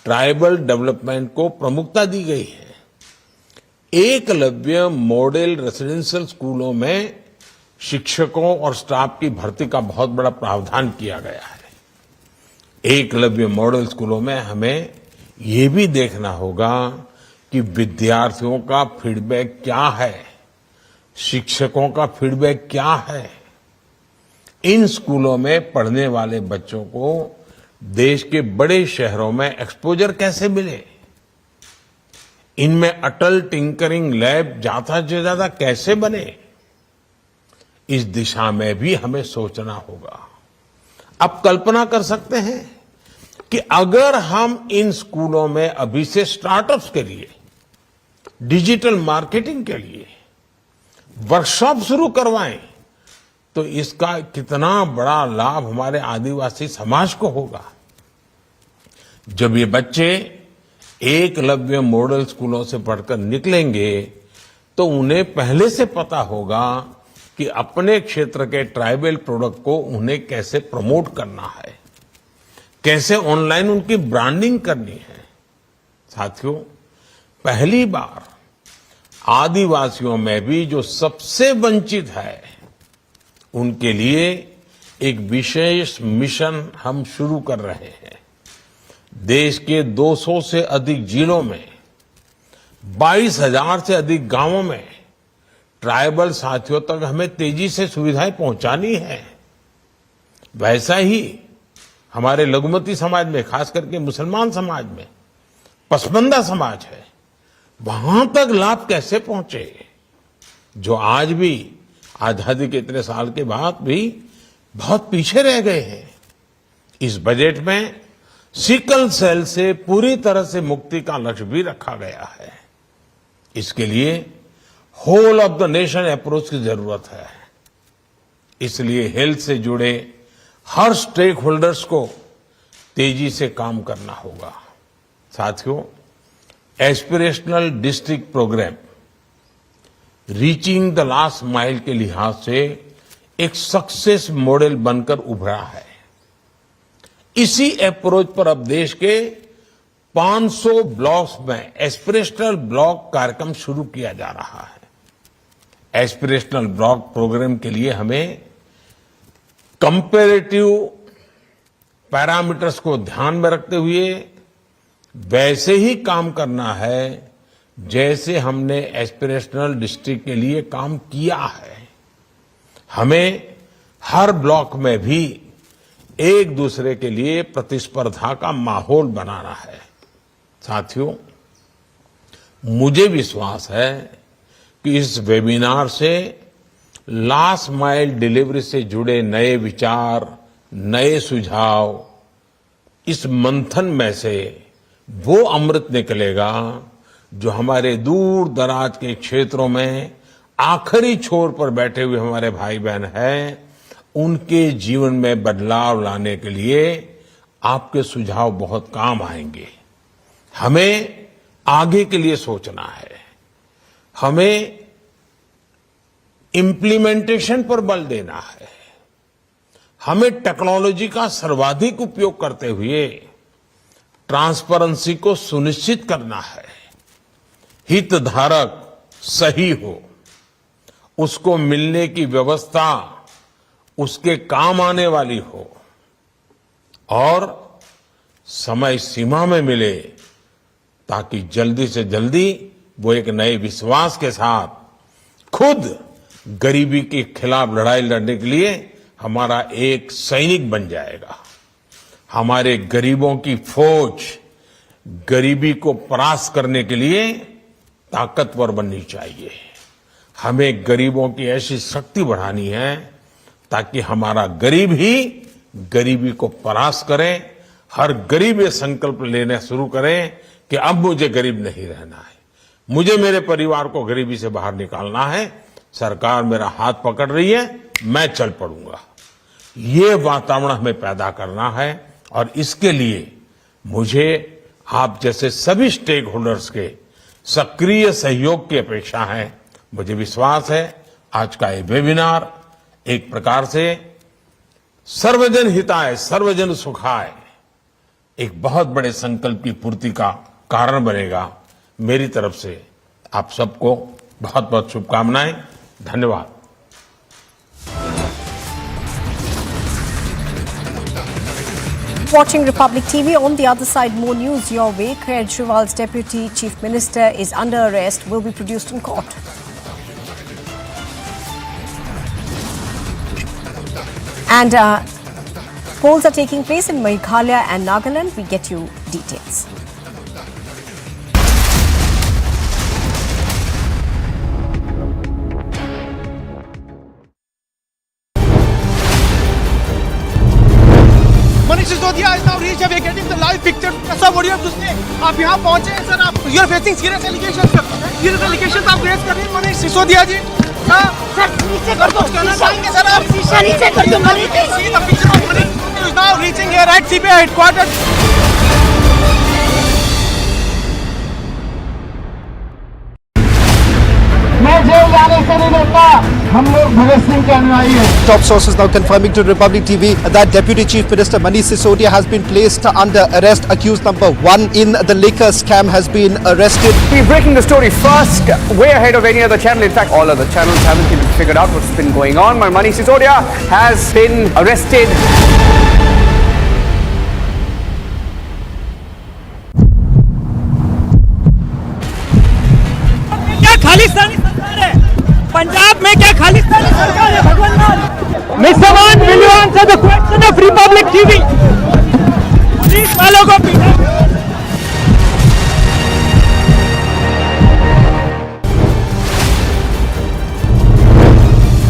ट्राइबल डेवलपमेंट को प्रमुखता दी गई है। एकलव्य मॉडल रेसिडेंशियल स्कूलों में शिक्षकों और स्टाफ की भर्ती का बहुत बड़ा प्रावधान किया गया है। एकलव्य मॉडल स्कूलों में हमें ये भी देखना होगा कि विद्यार्थियों का फीडबैक क्या है, शिक्षकों का फीडबैक क्या है। इन स्कूलों में पढ़ने वाले बच्चों को देश के बड़े शहरों में एक्सपोजर कैसे मिले, इनमें अटल टिंकरिंग लैब ज्यादा से ज्यादा कैसे बने, इस दिशा में भी हमें सोचना होगा। आप कल्पना कर सकते हैं कि अगर हम इन स्कूलों में अभी से स्टार्टअप्स के लिए, डिजिटल मार्केटिंग के लिए वर्कशॉप शुरू करवाएं, तो इसका कितना बड़ा लाभ हमारे आदिवासी समाज को होगा। जब ये बच्चे एकलव्य मॉडल स्कूलों से पढ़कर निकलेंगे तो उन्हें पहले से पता होगा कि अपने क्षेत्र के ट्राइबल प्रोडक्ट को उन्हें कैसे प्रमोट करना है, कैसे ऑनलाइन उनकी ब्रांडिंग करनी है। साथियों, पहली बार आदिवासियों में भी जो सबसे वंचित है उनके लिए एक विशेष मिशन हम शुरू कर रहे हैं। देश के 200 से अधिक जिलों में 22,000 से अधिक गांवों में ट्राइबल साथियों तक हमें तेजी से सुविधाएं पहुंचानी है। वैसा ही हमारे लघुमती समाज में, खास करके मुसलमान समाज में पसमानदा समाज है, वहां तक लाभ कैसे पहुंचे, जो आज भी आजादी के इतने साल के बाद भी बहुत पीछे रह गए हैं। इस बजट में सिकल सेल से पूरी तरह से मुक्ति का लक्ष्य भी रखा गया है। इसके लिए whole of the nation approach की जरूरत है। इसलिए हेल्थ से जुड़े हर स्टेक होल्डर्स को तेजी से काम करना होगा। साथियों, aspirational district programme reaching the last mile के लिहाज से एक सक्सेस मॉडल बनकर उभरा है। इसी अप्रोच पर अब देश के 500 ब्लॉक्स में एस्पिरेशनल ब्लॉक कार्यक्रम शुरू किया जा रहा है। एस्पिरेशनल ब्लॉक प्रोग्राम के लिए हमें कंपैरेटिव पैरामीटर्स को ध्यान में रखते हुए वैसे ही काम करना है जैसे हमने एस्पिरेशनल डिस्ट्रिक्ट के लिए काम किया है। हमें हर ब्लॉक में भी एक दूसरे के लिए प्रतिस्पर्धा का माहौल बनाना है। साथियों, मुझे विश्वास है कि इस वेबिनार से लास्ट माइल डिलीवरी से जुड़े नए विचार, नए सुझाव इस मंथन में से वो अमृत निकलेगा जो हमारे दूर दराज के क्षेत्रों में आखिरी छोर पर बैठे हुए हमारे भाई बहन हैं, उनके जीवन में बदलाव लाने के लिए आपके सुझाव बहुत काम आएंगे। हमें आगे के लिए सोचना है, हमें इम्प्लीमेंटेशन पर बल देना है, हमें टेक्नोलॉजी का सर्वाधिक उपयोग करते हुए ट्रांसपेरेंसी को सुनिश्चित करना है। हितधारक सही हो, उसको मिलने की व्यवस्था उसके काम आने वाली हो और समय सीमा में मिले, ताकि जल्दी से जल्दी वो एक नए विश्वास के साथ खुद गरीबी के खिलाफ लड़ाई लड़ने के लिए हमारा एक सैनिक बन जाएगा। हमारे गरीबों की फौज गरीबी को परास्त करने के लिए ताकतवर बननी चाहिए। हमें गरीबों की ऐसी शक्ति बढ़ानी है ताकि हमारा गरीब ही गरीबी को परास्त करे। हर गरीब ये संकल्प लेना शुरू करे कि अब मुझे गरीब नहीं रहना है, मुझे मेरे परिवार को गरीबी से बाहर निकालना है। सरकार मेरा हाथ पकड़ रही है, मैं चल पड़ूंगा। ये वातावरण हमें पैदा करना है और इसके लिए मुझे आप जैसे सभी स्टेक होल्डर्स के सक्रिय सहयोग की अपेक्षा है। मुझे विश्वास है आज का ये वेबिनार एक प्रकार से सर्वजन हिताय सर्वजन सुखाय एक बहुत बड़े संकल्प की पूर्ति का कारण बनेगा। मेरी तरफ से आप सबको बहुत बहुत शुभकामनाएं। धन्यवाद। Watching Republic TV. On the other side, more news your way. Kejriwal's Deputy Chief Minister is under arrest, will be produced in court. And polls are taking place in Meghalaya and Nagaland. We get you details. Manish Sisodia is now reached. We are getting the live picture. कैसा video उसने आप यहाँ पहुँचे हैं sir, आप you are facing serious allegations sir. Serious allegations आप raise कर रहे हैं मनीष सिसोदिया जी। सर नीचे कर दो, सर आप शीशा नीचे कर दो। See the picture of Manish is now reaching here at CBI headquarters. Top sources now confirming to Republic TV that Deputy Chief Minister Manish Sisodia has been placed under arrest. Accused number 1 in the liquor scam has been arrested. We're breaking the story first, way ahead of any other channel. In fact, all other channels haven't even figured out what's been going on. Manish Sisodia has been arrested. Khalistani सरकार है पंजाब में, क्या खालिस्तानी सरकार है भगवान? Mr. Man, will you answer the question of Republic TV? Police वालों को पीटा।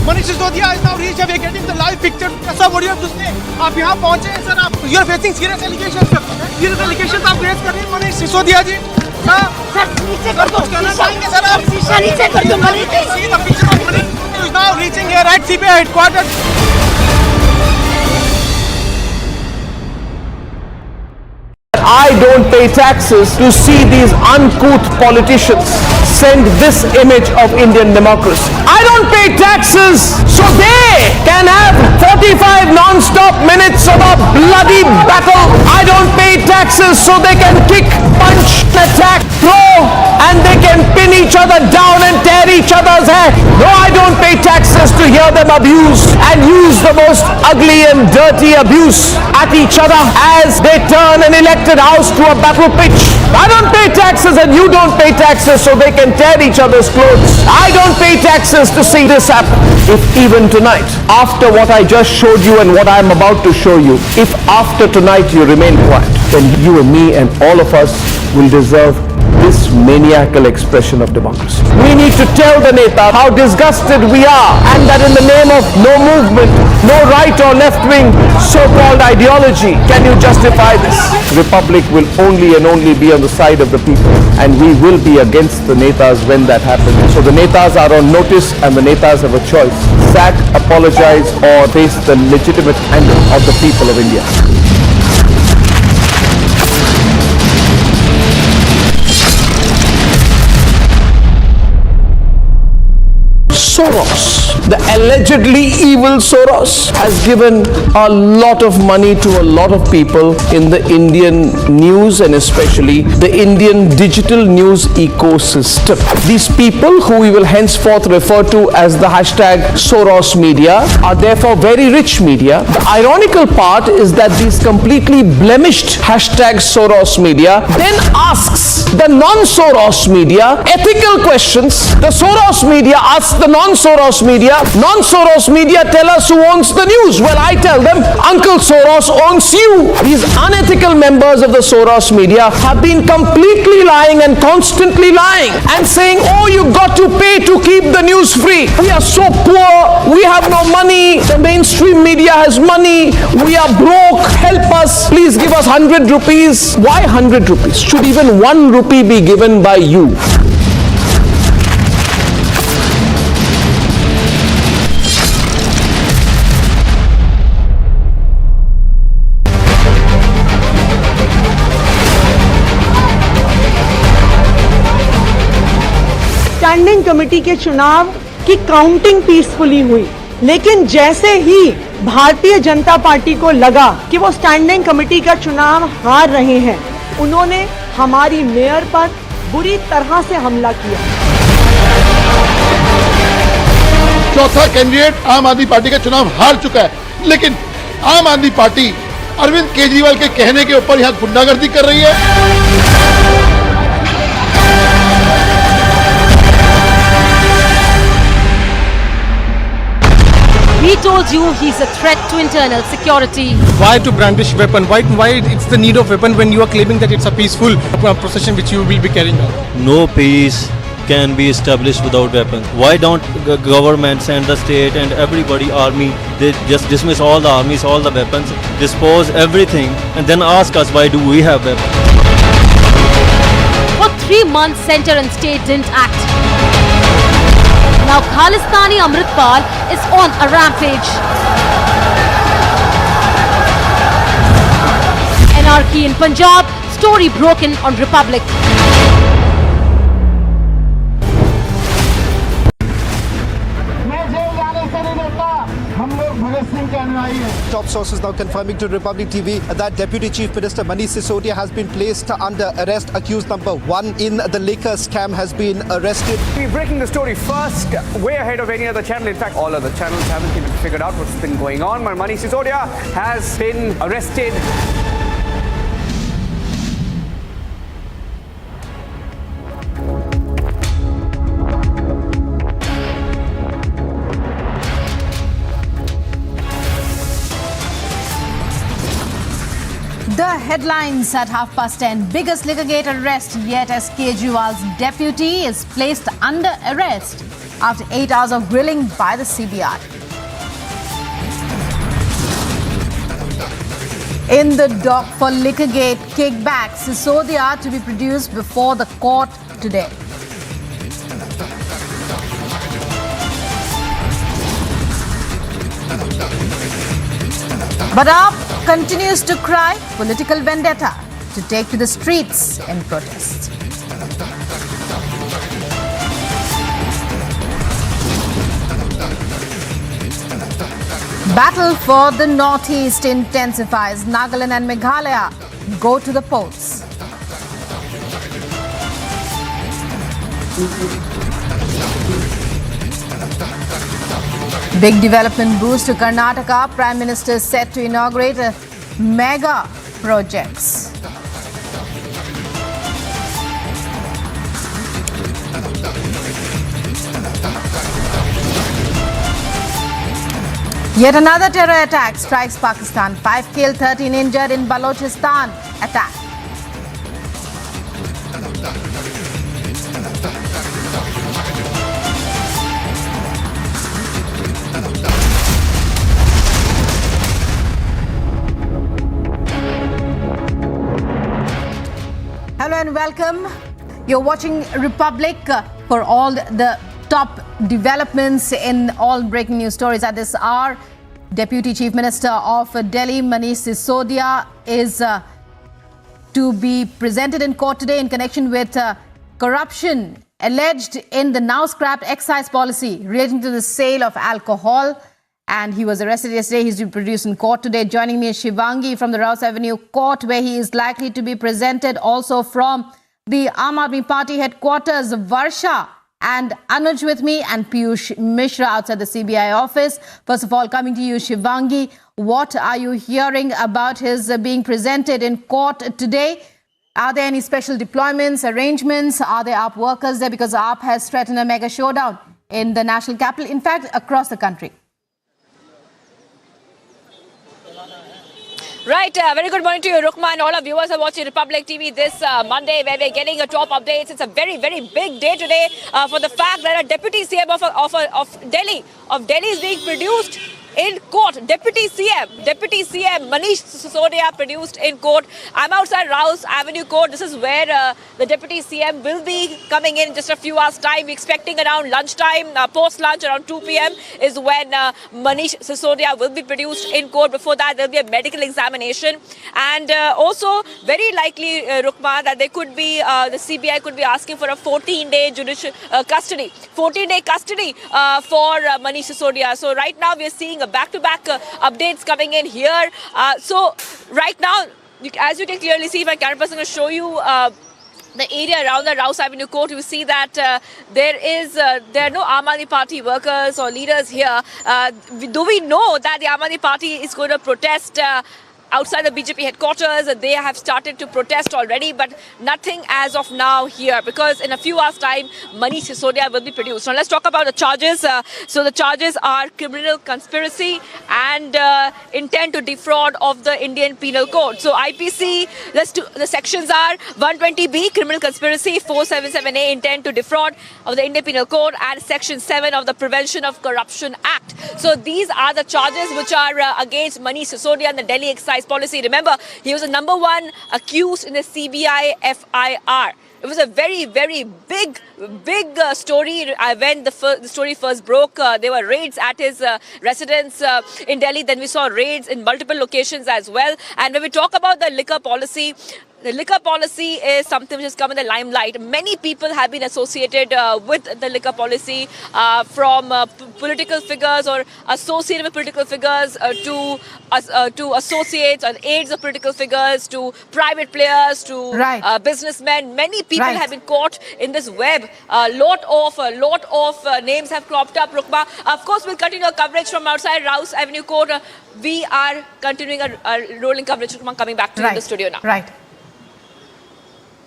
Manish Sisodia is now reached. We are getting the live picture. कैसा वीडियो उसने आप यहाँ पहुँचे हैं सर, आप you are facing serious allegations sir. Serious allegations आप रेज कर रहे हैं मनीष सिसोदिया जी। सर नीचे कर दो, सर आप शीशा नीचे कर दो। See the picture of Manish is now reaching here at CBI headquarters. I don't pay taxes to see these uncouth politicians send this image of Indian democracy. I don't pay taxes so they can have 45 non-stop minutes of a bloody battle. I don't pay taxes so they can kick, punch, attack, throw, and they can pin each other down and tear each other's hair. No, I don't pay taxes to hear them abuse and use the most ugly and dirty abuse at each other as they turn an elected house to a battle pitch. I don't pay taxes and you don't pay taxes so they can tear each other's clothes. I don't pay taxes to see this happen. If even tonight, after what I just showed you and what I am about to show you, if after tonight you remain quiet, then you and me and all of us will deserve this maniacal expression of democracy. We need to tell the Neta how disgusted we are and that in the name of no movement, no right or left wing so-called ideology can you justify this. Republic will only and only be on the side of the people, and we will be against the Netas when that happens. So the Netas are on notice and the Netas have a choice. Sack, apologize or face the legitimate anger of the people of India. Soros, the allegedly evil Soros, has given a lot of money to a lot of people in the Indian news and especially the Indian digital news ecosystem. These people, who we will henceforth refer to as the hashtag Soros media, are therefore very rich media. The ironical part is that these completely blemished hashtag Soros media then asks the non-Soros media ethical questions. The Soros media asks the non-Soros media tell us who owns the news. Well, I tell them, Uncle Soros owns you. These unethical members of the Soros media have been completely lying and constantly lying and saying, oh, you got to pay to keep the news free. We are so poor, we have no money, the mainstream media has money, we are broke, help us, please give us 100 rupees. Why 100 rupees? Should even 1 rupee be given by you? Standing committee के चुनाव की counting peacefully हुई, लेकिन जैसे ही Bharatiya Janata party को लगा कि वो स्टैंडिंग कमेटी का चुनाव हार रहे हैं, उन्होंने हमारी मेयर पर बुरी तरह से हमला किया। चौथा कैंडिडेट आम आदमी पार्टी का चुनाव हार चुका है, लेकिन आम आदमी पार्टी अरविंद केजरीवाल के कहने के ऊपर यहां गुंडागर्दी कर रही है। He told you he's a threat to internal security. Why to brandish weapon? Why it's the need of weapon when you are claiming that it's a peaceful procession which you will be carrying out? No peace can be established without weapons. Why don't government send the state and everybody army, they just dismiss all the armies, all the weapons, dispose everything and then ask us why do we have weapons? For 3 months, center and state didn't act. Now Khalistani Amritpal is on a rampage. Anarchy in Punjab, story broken on Republic. Top sources now confirming to Republic TV that Deputy Chief Minister Manish Sisodia has been placed under arrest. Accused number 1 in the liquor scam has been arrested. We're breaking the story first, way ahead of any other channel. In fact, all other channels haven't even figured out what's been going on. Manish Sisodia has been arrested. The headlines at 10:30. Biggest liquorgate arrest yet as Kejriwal's deputy is placed under arrest after 8 hours of grilling by the CBI. In the dock for liquorgate kickback, Sisodia to be produced before the court today. But AAP continues to cry political vendetta to take to the streets in protest. Battle for the Northeast intensifies. Nagaland and Meghalaya go to the polls. Big development boost to Karnataka. Prime Minister set to inaugurate mega projects. Yet another terror attack strikes Pakistan. 5 killed, 13 injured in Balochistan attack. and welcome. You're watching Republic for all the top developments in all breaking news stories at this hour. Deputy Chief Minister of Delhi, Manish Sisodia, is to be presented in court today in connection with corruption alleged in the now scrapped excise policy relating to the sale of alcohol. And he was arrested yesterday. He's to be produced in court today. Joining me is Shivangi from the Rouse Avenue Court, where he is likely to be presented. Also from the Aam Aadmi Party headquarters, Varsha and Anuj with me, and Piyush Mishra outside the CBI office. First of all, coming to you, Shivangi, what are you hearing about his being presented in court today? Are there any special deployments, arrangements? Are there AAP workers there? Because AAP has threatened a mega showdown in the national capital, in fact, across the country. Right, very good morning to you, Rukma, and all our viewers are watching Republic TV this Monday, where we're getting a top updates. It's a very, very big day today for the fact that a deputy CM of Delhi is being produced in court. Deputy CM Manish Sisodia produced in court. I'm outside Rouse Avenue Court. This is where the Deputy CM will be coming in just a few hours' time. We're expecting around lunchtime, post-lunch around 2 p.m. is when Manish Sisodia will be produced in court. Before that, there'll be a medical examination. And also, very likely, Rukma, that there could be, the CBI could be asking for a 14-day judicial custody. 14-day custody for Manish Sisodia. So right now, we're seeing back-to-back updates coming in here. So right now, as you can clearly see, if my camera person will show you the area around the Rouse Avenue Court, you see that there are no Aam Aadmi Party workers or leaders here. Do we know that the Aam Aadmi Party is going to protest outside the BJP headquarters? They have started to protest already, but nothing as of now here, because in a few hours' time, Manish Sisodia will be produced. Now, let's talk about the charges. So the charges are criminal conspiracy and intent to defraud of the Indian Penal Code. So IPC, the sections are 120B, criminal conspiracy, 477A, intent to defraud of the Indian Penal Code, and Section 7 of the Prevention of Corruption Act. So these are the charges which are against Manish Sisodia and the Delhi excise policy. Remember, he was the #1 accused in the CBI FIR. It was a very, very big story when the story first broke. There were raids at his residence in Delhi. Then we saw raids in multiple locations as well. And when we talk about the liquor policy, the liquor policy is something which has come in the limelight. Many people have been associated with the liquor policy, from political figures or associated with political figures to associates or aides of political figures to private players to businessmen. Many people have been caught in this web. A lot of names have cropped up, Rukma. Of course, we'll continue our coverage from outside Rouse Avenue Court. We are continuing our rolling coverage, Rukma, coming back to the studio now. Right.